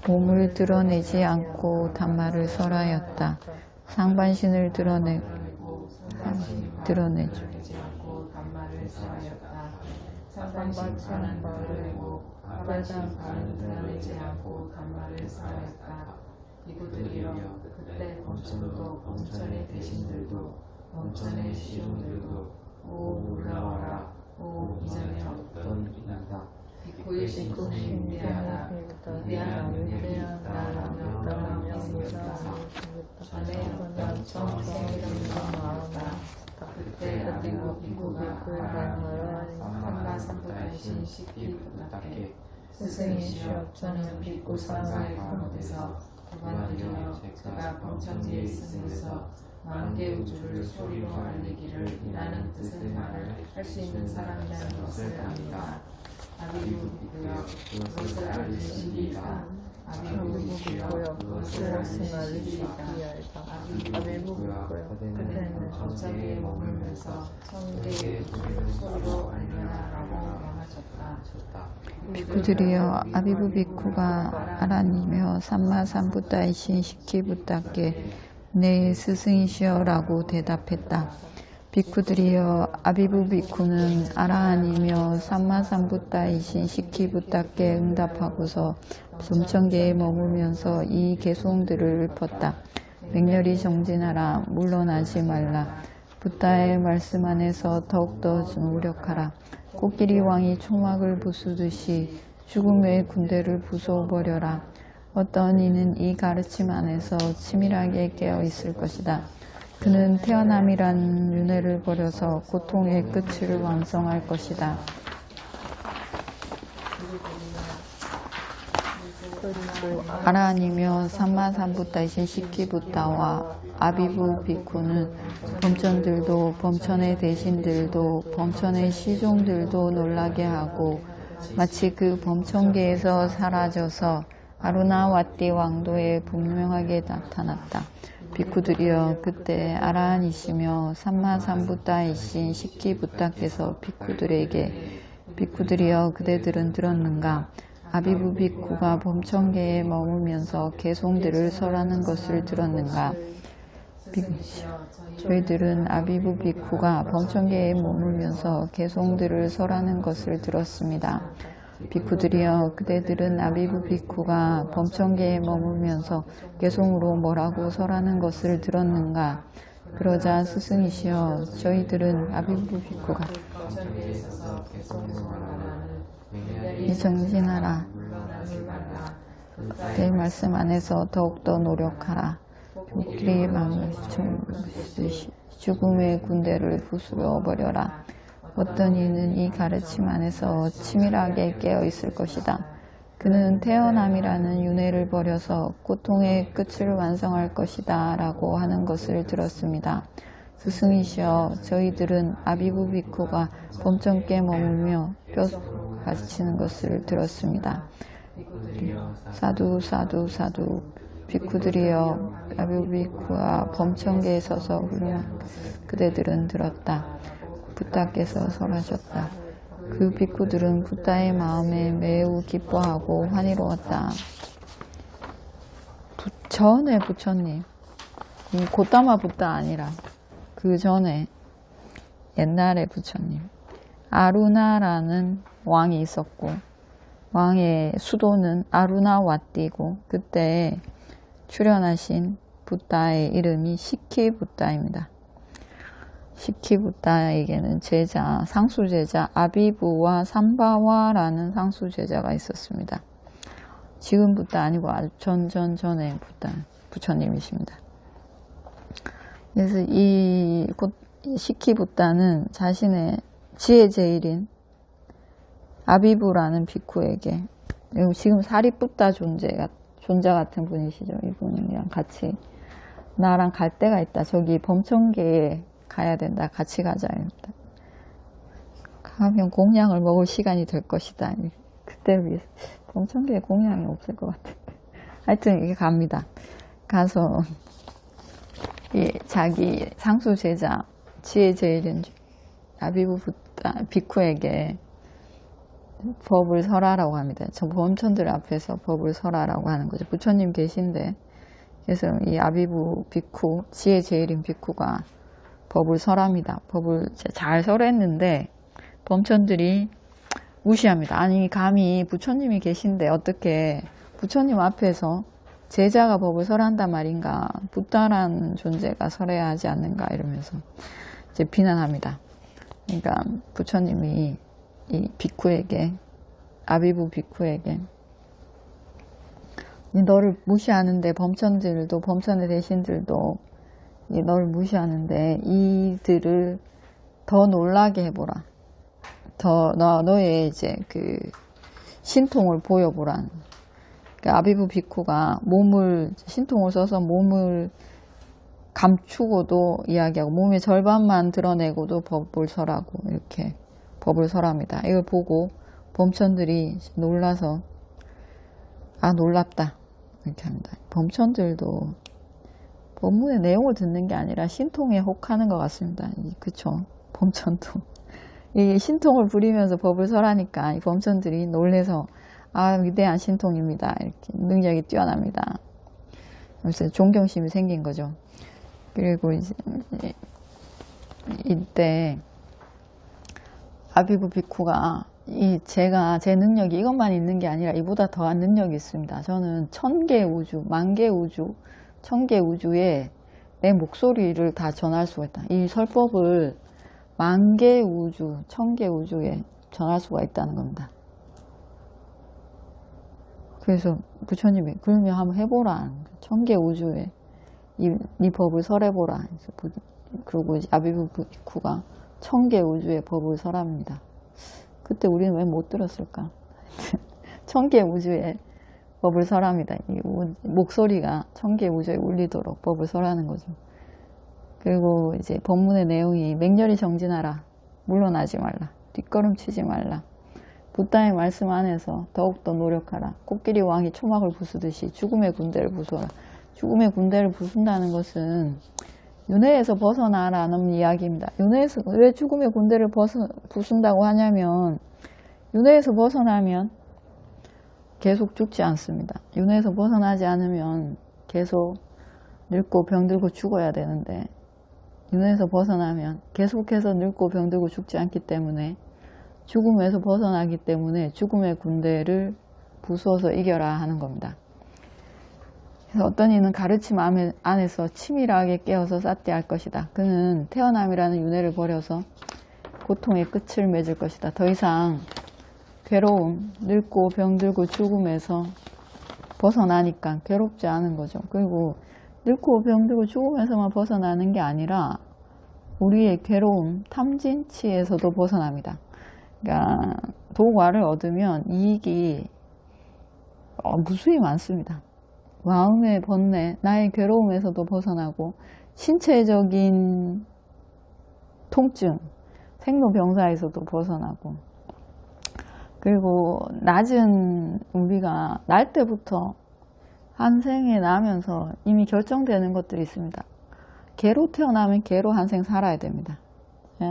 몸을 드러내지 않고 단말을 설하였다. 상반신을 드러내죠. 상반신은 바르고 하반신은 드러내지 않고 단말을 쌓았다. 이구들이여 그때 범천도 범천의 대신들도 범천의 시종들도 오 놀라워라. 오 이전에 없던 이나다. 비쿠의 신비하다. 위대한 나라며 떠나며 생겼다. 전에 범천생이라는 마음이다. 그때 아비부 비쿠가 삼마삼부타이신 시키부타께 스승이시여 저는 비쿠 상사의 가운데서 그만두려 제가 범천지에 있으면서 만개 우주를 소리로 알리기를 이라는 뜻의 말을 할 수 있는 사람이라는 것을 압니다. 아비부 비쿠여 그것을 알리시리이다. 아비부 비쿠여 그것을 알리시리이다. 아비부 비쿠여 그때는 범천지에 머물면서 천개의 우주를 소리로 알려라 라고 명하셨다. 비쿠들이여 아비부 비쿠가 아란이며 삼마삼부타이신 시키부타께 네 스승이시여라고 대답했다. 비쿠들이여 아비부 비쿠는 아라한이며 삼마삼부타이신 시키부타께 응답하고서 범천계에 머물면서 이 개송들을 읊었다. 맹렬히 정진하라. 물러나지 말라. 부타의 말씀 안에서 더욱더 무력하라. 코끼리 왕이 초막을 부수듯이 죽음의 군대를 부숴버려라. 어떤 이는 이 가르침 안에서 치밀하게 깨어 있을 것이다. 그는 태어남이란 윤회를 버려서 고통의 끝을 완성할 것이다. 아라한이며 삼마삼부타이신 시키부타와 아비부 비쿠는 범천들도 범천의 대신들도 범천의 시종들도 놀라게 하고 마치 그 범천계에서 사라져서 아루나와띠 왕도에 분명하게 나타났다. 비쿠들이여 그때 아라한이시며 삼마삼부타이신 시키부타께서 비쿠들에게 비쿠들이여 그대들은 들었는가? 아비부 비쿠가 범천계에 머물면서 개송들을 설하는 것을 들었는가? 저희들은 아비부 비쿠가 범천계에 머물면서 개송들을 설하는 것을 들었습니다. 비쿠들이여 그대들은 아비부 비쿠가 범천계에 머물면서 개송으로 뭐라고 설하는 것을 들었는가? 그러자 스승이시여 저희들은 아비부 비쿠가 이 정진하라. 내 말씀 안에서 더욱더 노력하라. 코끼리 왕을 죽음의 군대를 부수어버려라. 어떤 이는 이 가르침 안에서 치밀하게 깨어 있을 것이다. 그는 태어남이라는 윤회를 버려서 고통의 끝을 완성할 것이다 라고 하는 것을 들었습니다. 스승이시여 저희들은 아비부 비쿠가 범천께 머물며 뼈 가르치는 것을 들었습니다. 사두 사두 사두 비쿠들이여 아비부 비쿠가 범천계에 서서 훌륭한 그대들은 들었다. 부타께서 설하셨다. 그 비쿠들은 부타의 마음에 매우 기뻐하고 환희로웠다. 전에 부처님, 고타마 부타 아니라 그 전에 옛날에 부처님 아루나라는 왕이 있었고 왕의 수도는 아루나와띠고 그때 출현하신 부타의 이름이 시키부타입니다. 시키부타에게는 제자, 상수제자 아비부와 삼바와라는 상수제자가 있었습니다. 지금 부타 아니고 아주 전에 부처님이십니다. 그래서 이 시키부타는 자신의 지혜제일인 아비부라는 비쿠에게, 지금 사리푸타 존자 같은 분이시죠. 이분이랑 같이 나랑 갈 데가 있다. 저기 범천계에 가야 된다. 같이 가자. 가면 공양을 먹을 시간이 될 것이다. 그때를 위해서. 범천계에 공양이 없을 것 같은데. 하여튼 이게 갑니다. 가서 자기 상수 제자 지혜 제일인 아비부 비쿠에게 법을 설하라고 합니다. 저 범천들 앞에서 법을 설하라고 하는 거죠. 부처님 계신데, 그래서 이 아비부 비쿠, 지혜 제일인 비쿠가 법을 설합니다. 법을 잘 설했는데 범천들이 무시합니다. 아니 감히 부처님이 계신데 어떻게 부처님 앞에서 제자가 법을 설한단 말인가, 붓다라는 존재가 설해야 하지 않는가 이러면서 이제 비난합니다. 그러니까 부처님이 이 비쿠에게, 아비부 비쿠에게, 너를 무시하는데 범천들도, 범천의 대신들도 너를 무시하는데 이들을 더 놀라게 해보라. 더 너의 이제 그 신통을 보여보라. 그러니까 아비부 비쿠가 신통을 써서 몸을 감추고도 이야기하고 몸의 절반만 드러내고도 법을 설하고 이렇게 법을 설합니다. 이걸 보고 범천들이 놀라서 놀랍다 이렇게 합니다. 범천들도 법문의 내용을 듣는 게 아니라 신통에 혹하는 것 같습니다. 그쵸? 범천도 이 신통을 부리면서 법을 설하니까 이 범천들이 놀래서 위대한 신통입니다. 이렇게 능력이 뛰어납니다. 그래서 존경심이 생긴 거죠. 그리고 이제 이때 아비부 비쿠가 제가 제 능력이 이것만 있는 게 아니라 이보다 더한 능력이 있습니다. 저는 1000개 우주, 10,000개 우주, 1000개 우주에 내 목소리를 다 전할 수가 있다. 이 설법을 10,000개 우주, 1000개 우주에 전할 수가 있다는 겁니다. 그래서 부처님이 그러면 한번 해보라. 1000개 우주에 이 법을 설해보라. 그리고 아비부 비쿠가 1000개 우주의 법을 설합니다. 그때 우리는 왜 못 들었을까? 1000개 우주의 법을 설합니다. 이 목소리가 1000개 우주에 울리도록 법을 설하는 거죠. 그리고 이제 법문의 내용이 맹렬히 정진하라. 물러나지 말라. 뒷걸음치지 말라. 붓다의 말씀 안에서 더욱더 노력하라. 코끼리 왕이 초막을 부수듯이 죽음의 군대를 부수어라. 죽음의 군대를 부순다는 것은 윤회에서 벗어나라는 이야기입니다. 윤회에서 왜 죽음의 군대를 부순다고 하냐면 윤회에서 벗어나면 계속 죽지 않습니다. 윤회에서 벗어나지 않으면 계속 늙고 병들고 죽어야 되는데 윤회에서 벗어나면 계속해서 늙고 병들고 죽지 않기 때문에 죽음에서 벗어나기 때문에 죽음의 군대를 부수어서 이겨라 하는 겁니다. 그래서 어떤 이는 가르침 안에서 치밀하게 깨어서 쌌대할 것이다. 그는 태어남이라는 윤회를 버려서 고통의 끝을 맺을 것이다. 더 이상 괴로움, 늙고 병들고 죽음에서 벗어나니까 괴롭지 않은 거죠. 그리고 늙고 병들고 죽음에서만 벗어나는 게 아니라 우리의 괴로움, 탐진치에서도 벗어납니다. 그러니까 도과를 얻으면 이익이 무수히 많습니다. 마음의 번뇌, 나의 괴로움에서도 벗어나고 신체적인 통증, 생로병사에서도 벗어나고 그리고 낮은 우리가 날 때부터 한 생에 나면서 이미 결정되는 것들이 있습니다. 개로 태어나면 개로 한 생 살아야 됩니다.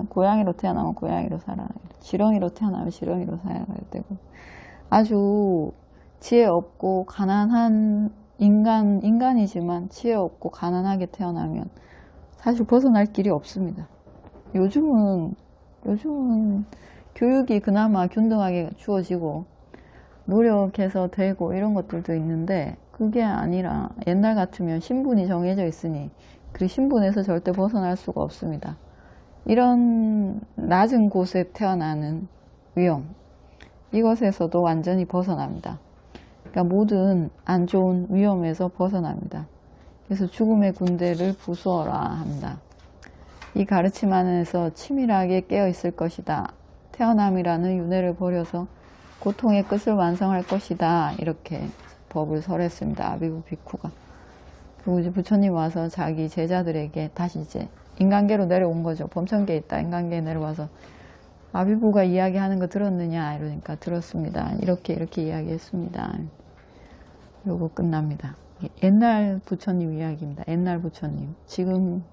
고양이로 태어나면 고양이로 살아야 돼요. 지렁이로 태어나면 지렁이로 살아야 되고 아주 지혜 없고 가난한 인간이지만 지혜 없고 가난하게 태어나면 사실 벗어날 길이 없습니다. 요즘은 교육이 그나마 균등하게 주어지고 노력해서 되고 이런 것들도 있는데 그게 아니라 옛날 같으면 신분이 정해져 있으니 그 신분에서 절대 벗어날 수가 없습니다. 이런 낮은 곳에 태어나는 위험, 이것에서도 완전히 벗어납니다. 그러니까 모든 안 좋은 위험에서 벗어납니다. 그래서 죽음의 군대를 부수어라 합니다. 이 가르침 안에서 치밀하게 깨어 있을 것이다. 태어남이라는 윤회를 버려서 고통의 끝을 완성할 것이다. 이렇게 법을 설했습니다. 아비부 비쿠가. 그리고 이제 부처님 와서 자기 제자들에게 다시 이제 인간계로 내려온 거죠. 범천계에 있다 인간계에 내려와서 아비부가 이야기하는 거 들었느냐 이러니까 들었습니다. 이렇게 이야기했습니다. 요거 끝납니다. 옛날 부처님 이야기입니다. 옛날 부처님. 지금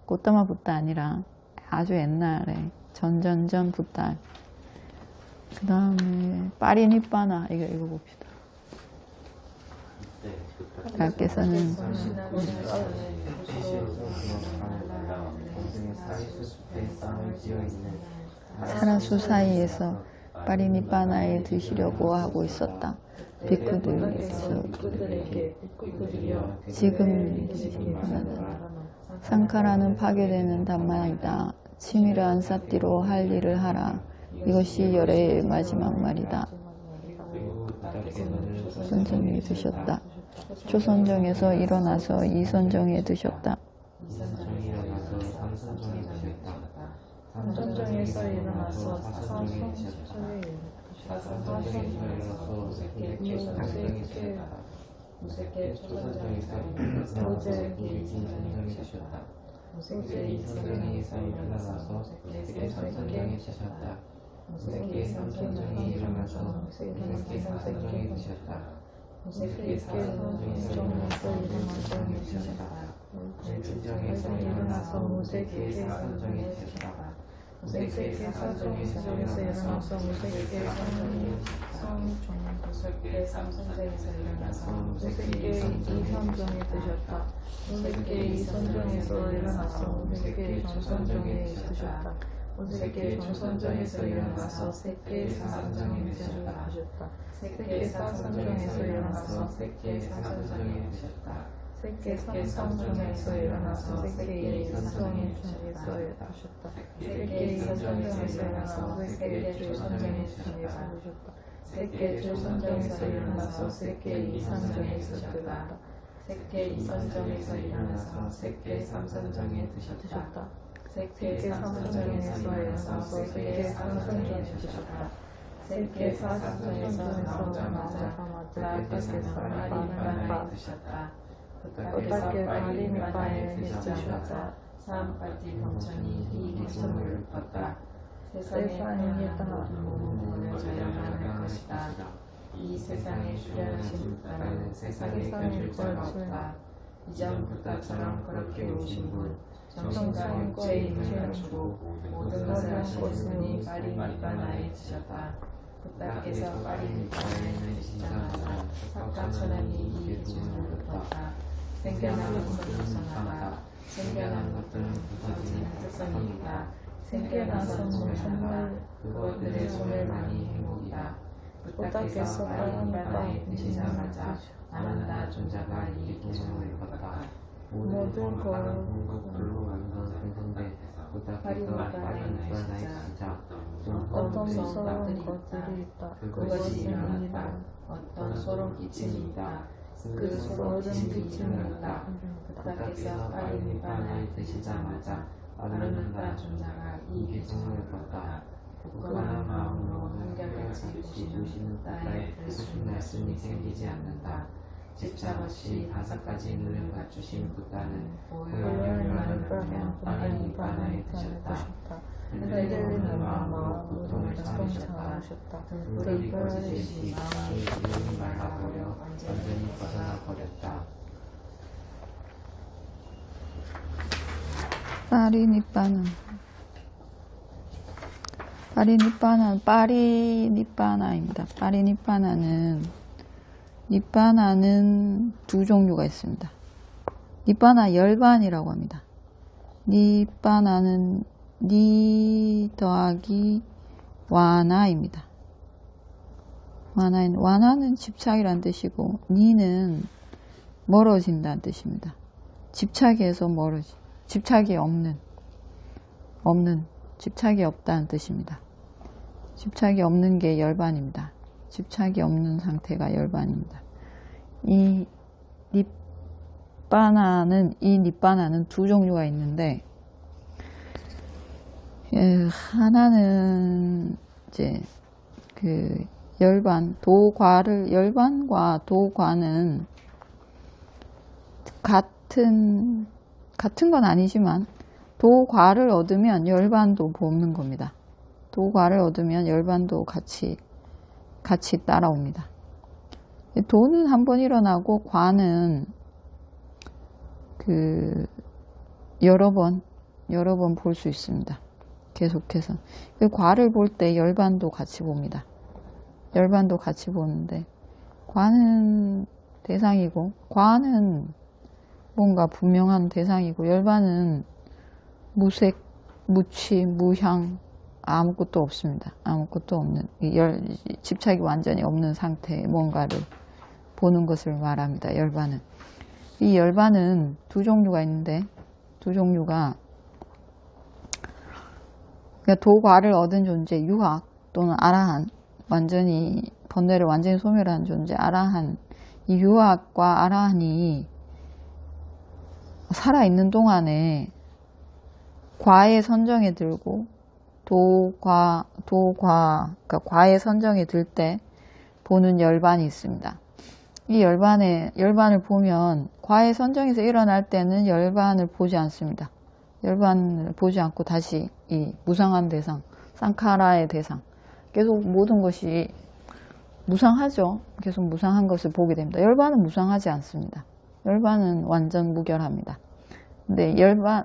꽃다마 붓다 아니라 아주 옛날에 전전전 붓다. 그 다음에 파리니빠나 이거 봅시다. 다께서는 사라수 사이에서 파리니빠나에 드시려고 하고 있었다. 비쿠들에서 지금 상카라는 파괴되는 단말이다. 치밀한 삿띠로 할 일을 하라. 이것이 열애의 마지막 말이다. 선정에 드셨다. 초선정에서 일어나서 이선정에 드셨다. 삼선정에서 일어나서 사선정에 무색계 초선정에서 무색계 이선정에서 일어나서 무색계 삼선정에 드셨다. 무색계 삼선정에 일어나서 무색계 삼선정에 드셨다. 무색계 삼선정에서 일어나서 무색계에서 일어나서 무색계 삼선정에 드셨다. 무색계 삼선정에서 일어나서 무색계 삼선정에서 일어나서 무색계 이선정에 드셨다. 무색계 이선정에서 일어나서 무색계 정선정에 드셨다. 무색계 정선정에서 일어나서 색계 사선정에 드셨다. 색계 사선정에서 일어나서 색계 사선정에 드셨다. 색계 사선정에서 일어나서 색계 이선정에 드셨다. 색계 이선정에서 일어나서 색계 주선정에 드셨다. 색계 주선정에서 일어나서 색계 이선정에 드셨다. 색계 이선정에서 일어나서 색계 삼선정에 드셨다. 색계 삼선정에서 일어나서 색계 삼선정에 드셨다. 색계 사선정에서 나오자마자 부탁께서 파리니빠에 드셨다. 부탁께서 파리니빠에 드셨다. 사암파티 범천이 이 기쁨을 읊었다. 세상에 태어난 몸은 보여져야만 할 것이다. 이 세상에 출현하신 부탁은 세상에 견줄 자가 없다. 이전 부탁처럼 그렇게 오신 분 정신과 육체의 힘을 갖추고 모든 것을 하시니 파리니빠나에 드셨다. 부탁께서 파리니빠나에 드시자마자 사과천연이 이 기쁨을 읊었다. 생겨난 것은 부선하다. 생겨난 것들은 부서진 특성이다. 생겨나서 정말 그것들의 손을 많이 행복이다. 부탁께서 파리니빠나에 드시자마자 아난다 존자가 이 기쁨을 읊었다. 모든 것들로 완성되는데 파리니빠나에 진짜 어떤 무서운 것들이 있다. 그것이 일어났다. 어떤 소름 끼침이 있다. 그 소름 끼침이 있다. 부탁께서 파리니빠나에 드시자마자 아난다 존자가 이 기쁨을 읊었다. 굳건한 마음으로 한결같이 보시는 부탁에 무슨 말씀이 생기지 않는다. 집착 없이 5가지 눈을 갖추신 부타는 오열하는 불향 파리니빠나에 드셨다. 흔들리는 마음으로 고통을 참으셨다. 등불이 꺼지듯이 마음이 기운이 말라버려 완전히 벗어나 버렸다. 파리니빠나입니다. 니빠나는 두 종류가 있습니다. 니빠나 열반이라고 합니다. 니빠나는 니 더하기 와나입니다. 와나는 집착이란 뜻이고 니는 멀어진다는 뜻입니다. 집착에서 집착이 집착이 없다는 뜻입니다. 집착이 없는 게 열반입니다. 집착이 없는 상태가 열반입니다. 이 니빠나는 두 종류가 있는데, 하나는 이제 그 열반과 도과는 같은 건 아니지만 도과를 얻으면 열반도 뽑는 겁니다. 도과를 얻으면 열반도 같이 따라옵니다. 도는 한 번 일어나고 과는 여러 번 볼 수 있습니다. 계속해서. 과를 볼 때 열반도 같이 봅니다. 열반도 같이 보는데, 과는 대상이고, 과는 뭔가 분명한 대상이고, 열반은 무색, 무취, 무향, 아무것도 없습니다. 아무것도 없는, 집착이 완전히 없는 상태의 뭔가를 보는 것을 말합니다. 열반은. 이 열반은 두 종류가 있는데, 두 종류가, 그러니까 도과를 얻은 존재, 유학 또는 아라한, 완전히, 번뇌를 완전히 소멸한 존재, 아라한, 이 유학과 아라한이 살아있는 동안에 과의 선정에 들고, 그러니까 과의 선정에 들 때 보는 열반이 있습니다. 이 열반을 보면, 과의 선정에서 일어날 때는 열반을 보지 않습니다. 열반을 보지 않고 다시 이 무상한 대상, 쌍카라의 대상, 계속 모든 것이 무상하죠. 계속 무상한 것을 보게 됩니다. 열반은 무상하지 않습니다. 열반은 완전 무결합니다. 근데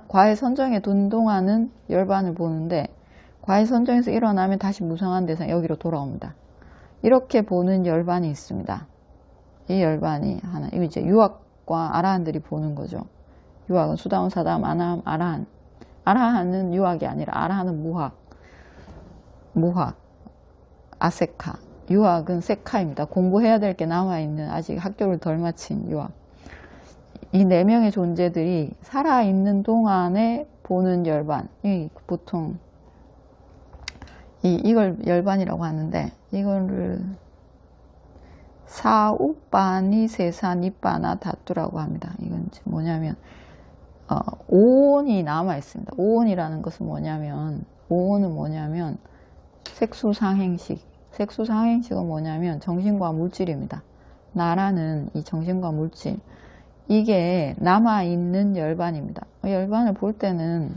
과의 선정에 둔 동안은 열반을 보는데, 과의 선정에서 일어나면 다시 무상한 대상, 여기로 돌아옵니다. 이렇게 보는 열반이 있습니다. 이 열반이 하나, 이거 이제 유학과 아라한들이 보는 거죠. 유학은 수다운, 사다음, 아나함, 아라한. 아라한은 유학이 아니라 아라한은 무학, 아세카. 유학은 세카입니다. 공부해야 될 게 남아있는, 아직 학교를 덜 마친 유학. 이 네 명의 존재들이 살아있는 동안에 보는 열반, 보통 이걸 열반이라고 하는데, 이거를 사우빠니 세사 니빠나 다뚜라고 합니다. 이건 뭐냐면 오온이 남아 있습니다. 오온이라는 것은 뭐냐면, 오온은 뭐냐면 색수상행식. 색수상행식은 뭐냐면 정신과 물질입니다. 나라는 이 정신과 물질, 이게 남아있는 열반입니다. 열반을 볼 때는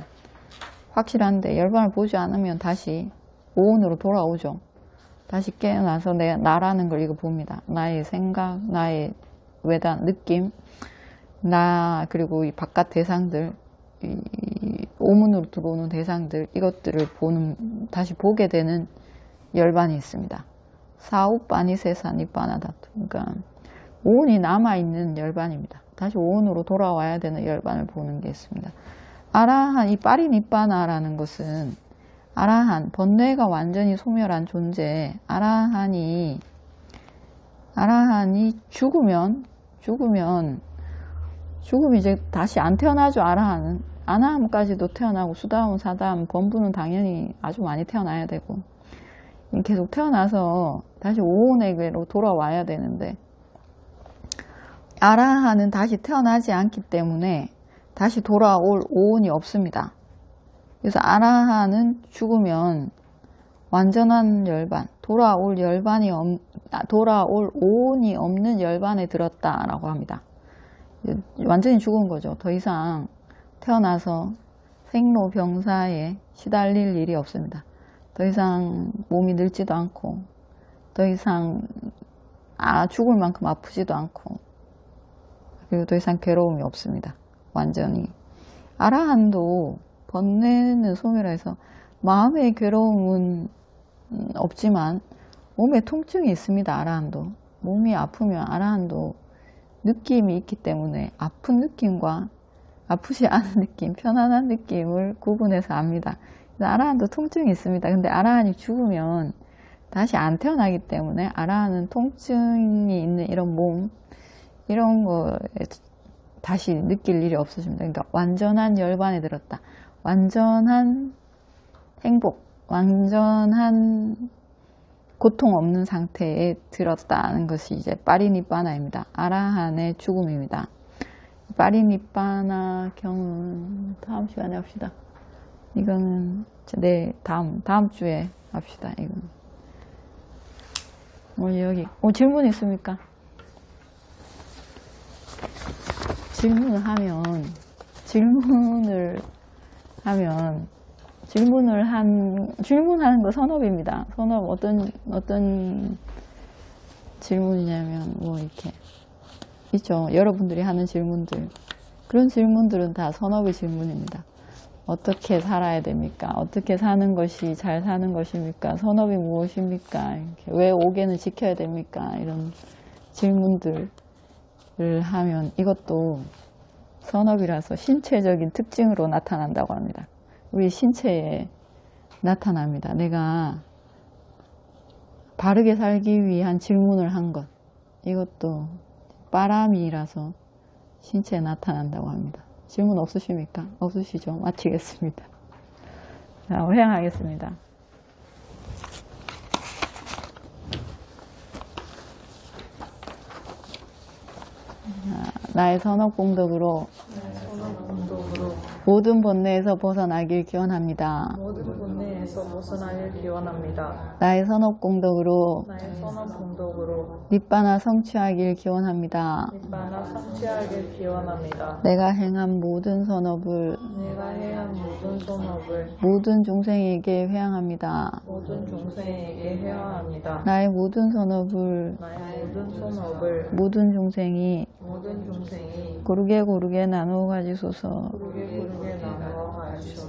확실한데, 열반을 보지 않으면 다시 오온으로 돌아오죠. 다시 깨어나서 나라는 걸 이거 봅니다. 나의 생각, 나의 외단, 느낌, 그리고 이 바깥 대상들, 이 오문으로 들어오는 대상들, 이것들을 다시 보게 되는 열반이 있습니다. 사우빠니 세사니 빠나다투. 그러니까 오온이 남아있는 열반입니다. 다시 오온으로 돌아와야 되는 열반을 보는 게 있습니다. 아라한, 이 빠리니빠나라는 것은, 아라한, 번뇌가 완전히 소멸한 존재, 아라한이 죽으면 이제 다시 안 태어나죠. 아라한은. 아나함까지도 태어나고, 수다움, 사다움, 범부는 당연히 아주 많이 태어나야 되고, 계속 태어나서 다시 오온에게로 돌아와야 되는데, 아라한은 다시 태어나지 않기 때문에 다시 돌아올 오온이 없습니다. 그래서 아라한은 죽으면 완전한 열반, 돌아올 오온이 없는 열반에 들었다라고 합니다. 완전히 죽은 거죠. 더 이상 태어나서 생로병사에 시달릴 일이 없습니다. 더 이상 몸이 늙지도 않고, 더 이상 죽을 만큼 아프지도 않고, 그리고 더 이상 괴로움이 없습니다. 완전히. 아라한도 번뇌는 소멸해서 마음의 괴로움은 없지만 몸에 통증이 있습니다. 아라한도. 몸이 아프면 아라한도 느낌이 있기 때문에 아픈 느낌과 아프지 않은 느낌, 편안한 느낌을 구분해서 압니다. 아라한도 통증이 있습니다. 근데 아라한이 죽으면 다시 안 태어나기 때문에 아라한은 통증이 있는 이런 몸, 이런 거 다시 느낄 일이 없어집니다. 그러니까 완전한 열반에 들었다. 완전한 행복, 완전한 고통 없는 상태에 들었다는 것이 이제 빠리니빠나입니다. 아라한의 죽음입니다. 빠리니빠나 경은 다음 시간에 합시다. 이거는 다음 주에 합시다. 이거는. 여기 질문 있습니까? 질문을 하면 질문하는 거 선업입니다. 선업 어떤 질문이냐면 뭐 이렇게 있죠. 여러분들이 하는 질문들. 그런 질문들은 다 선업의 질문입니다. 어떻게 살아야 됩니까? 어떻게 사는 것이 잘 사는 것입니까? 선업이 무엇입니까? 이렇게 왜 5개는 지켜야 됩니까? 이런 질문들을 하면 이것도 선업이라서 신체적인 특징으로 나타난다고 합니다. 우리 신체에 나타납니다. 내가 바르게 살기 위한 질문을 한 것. 이것도 빠람이라서 신체에 나타난다고 합니다. 질문 없으십니까? 없으시죠? 마치겠습니다. 자, 회양하겠습니다. 나의 선업공덕으로 선업공덕으로 모든 번뇌에서 벗어나길 기원합니다. 모든 본내에서 벗어나길 기원합니다. 나의 선업공덕으로 나의 선업공덕으로 니바나 성취하길 기원합니다. 니바나 성취하길 기원합니다. 내가 행한 모든 선업을 내가 해한 모든 선업을 모든 종생에게 회양합니다. 모든 종생에게 회화합니다. 나의 모든 선업을 나의 모든 선업을 모든 종생이 모든 종생이 고르게 나누어 가지소서. 고르게 나누어 가시옵소서.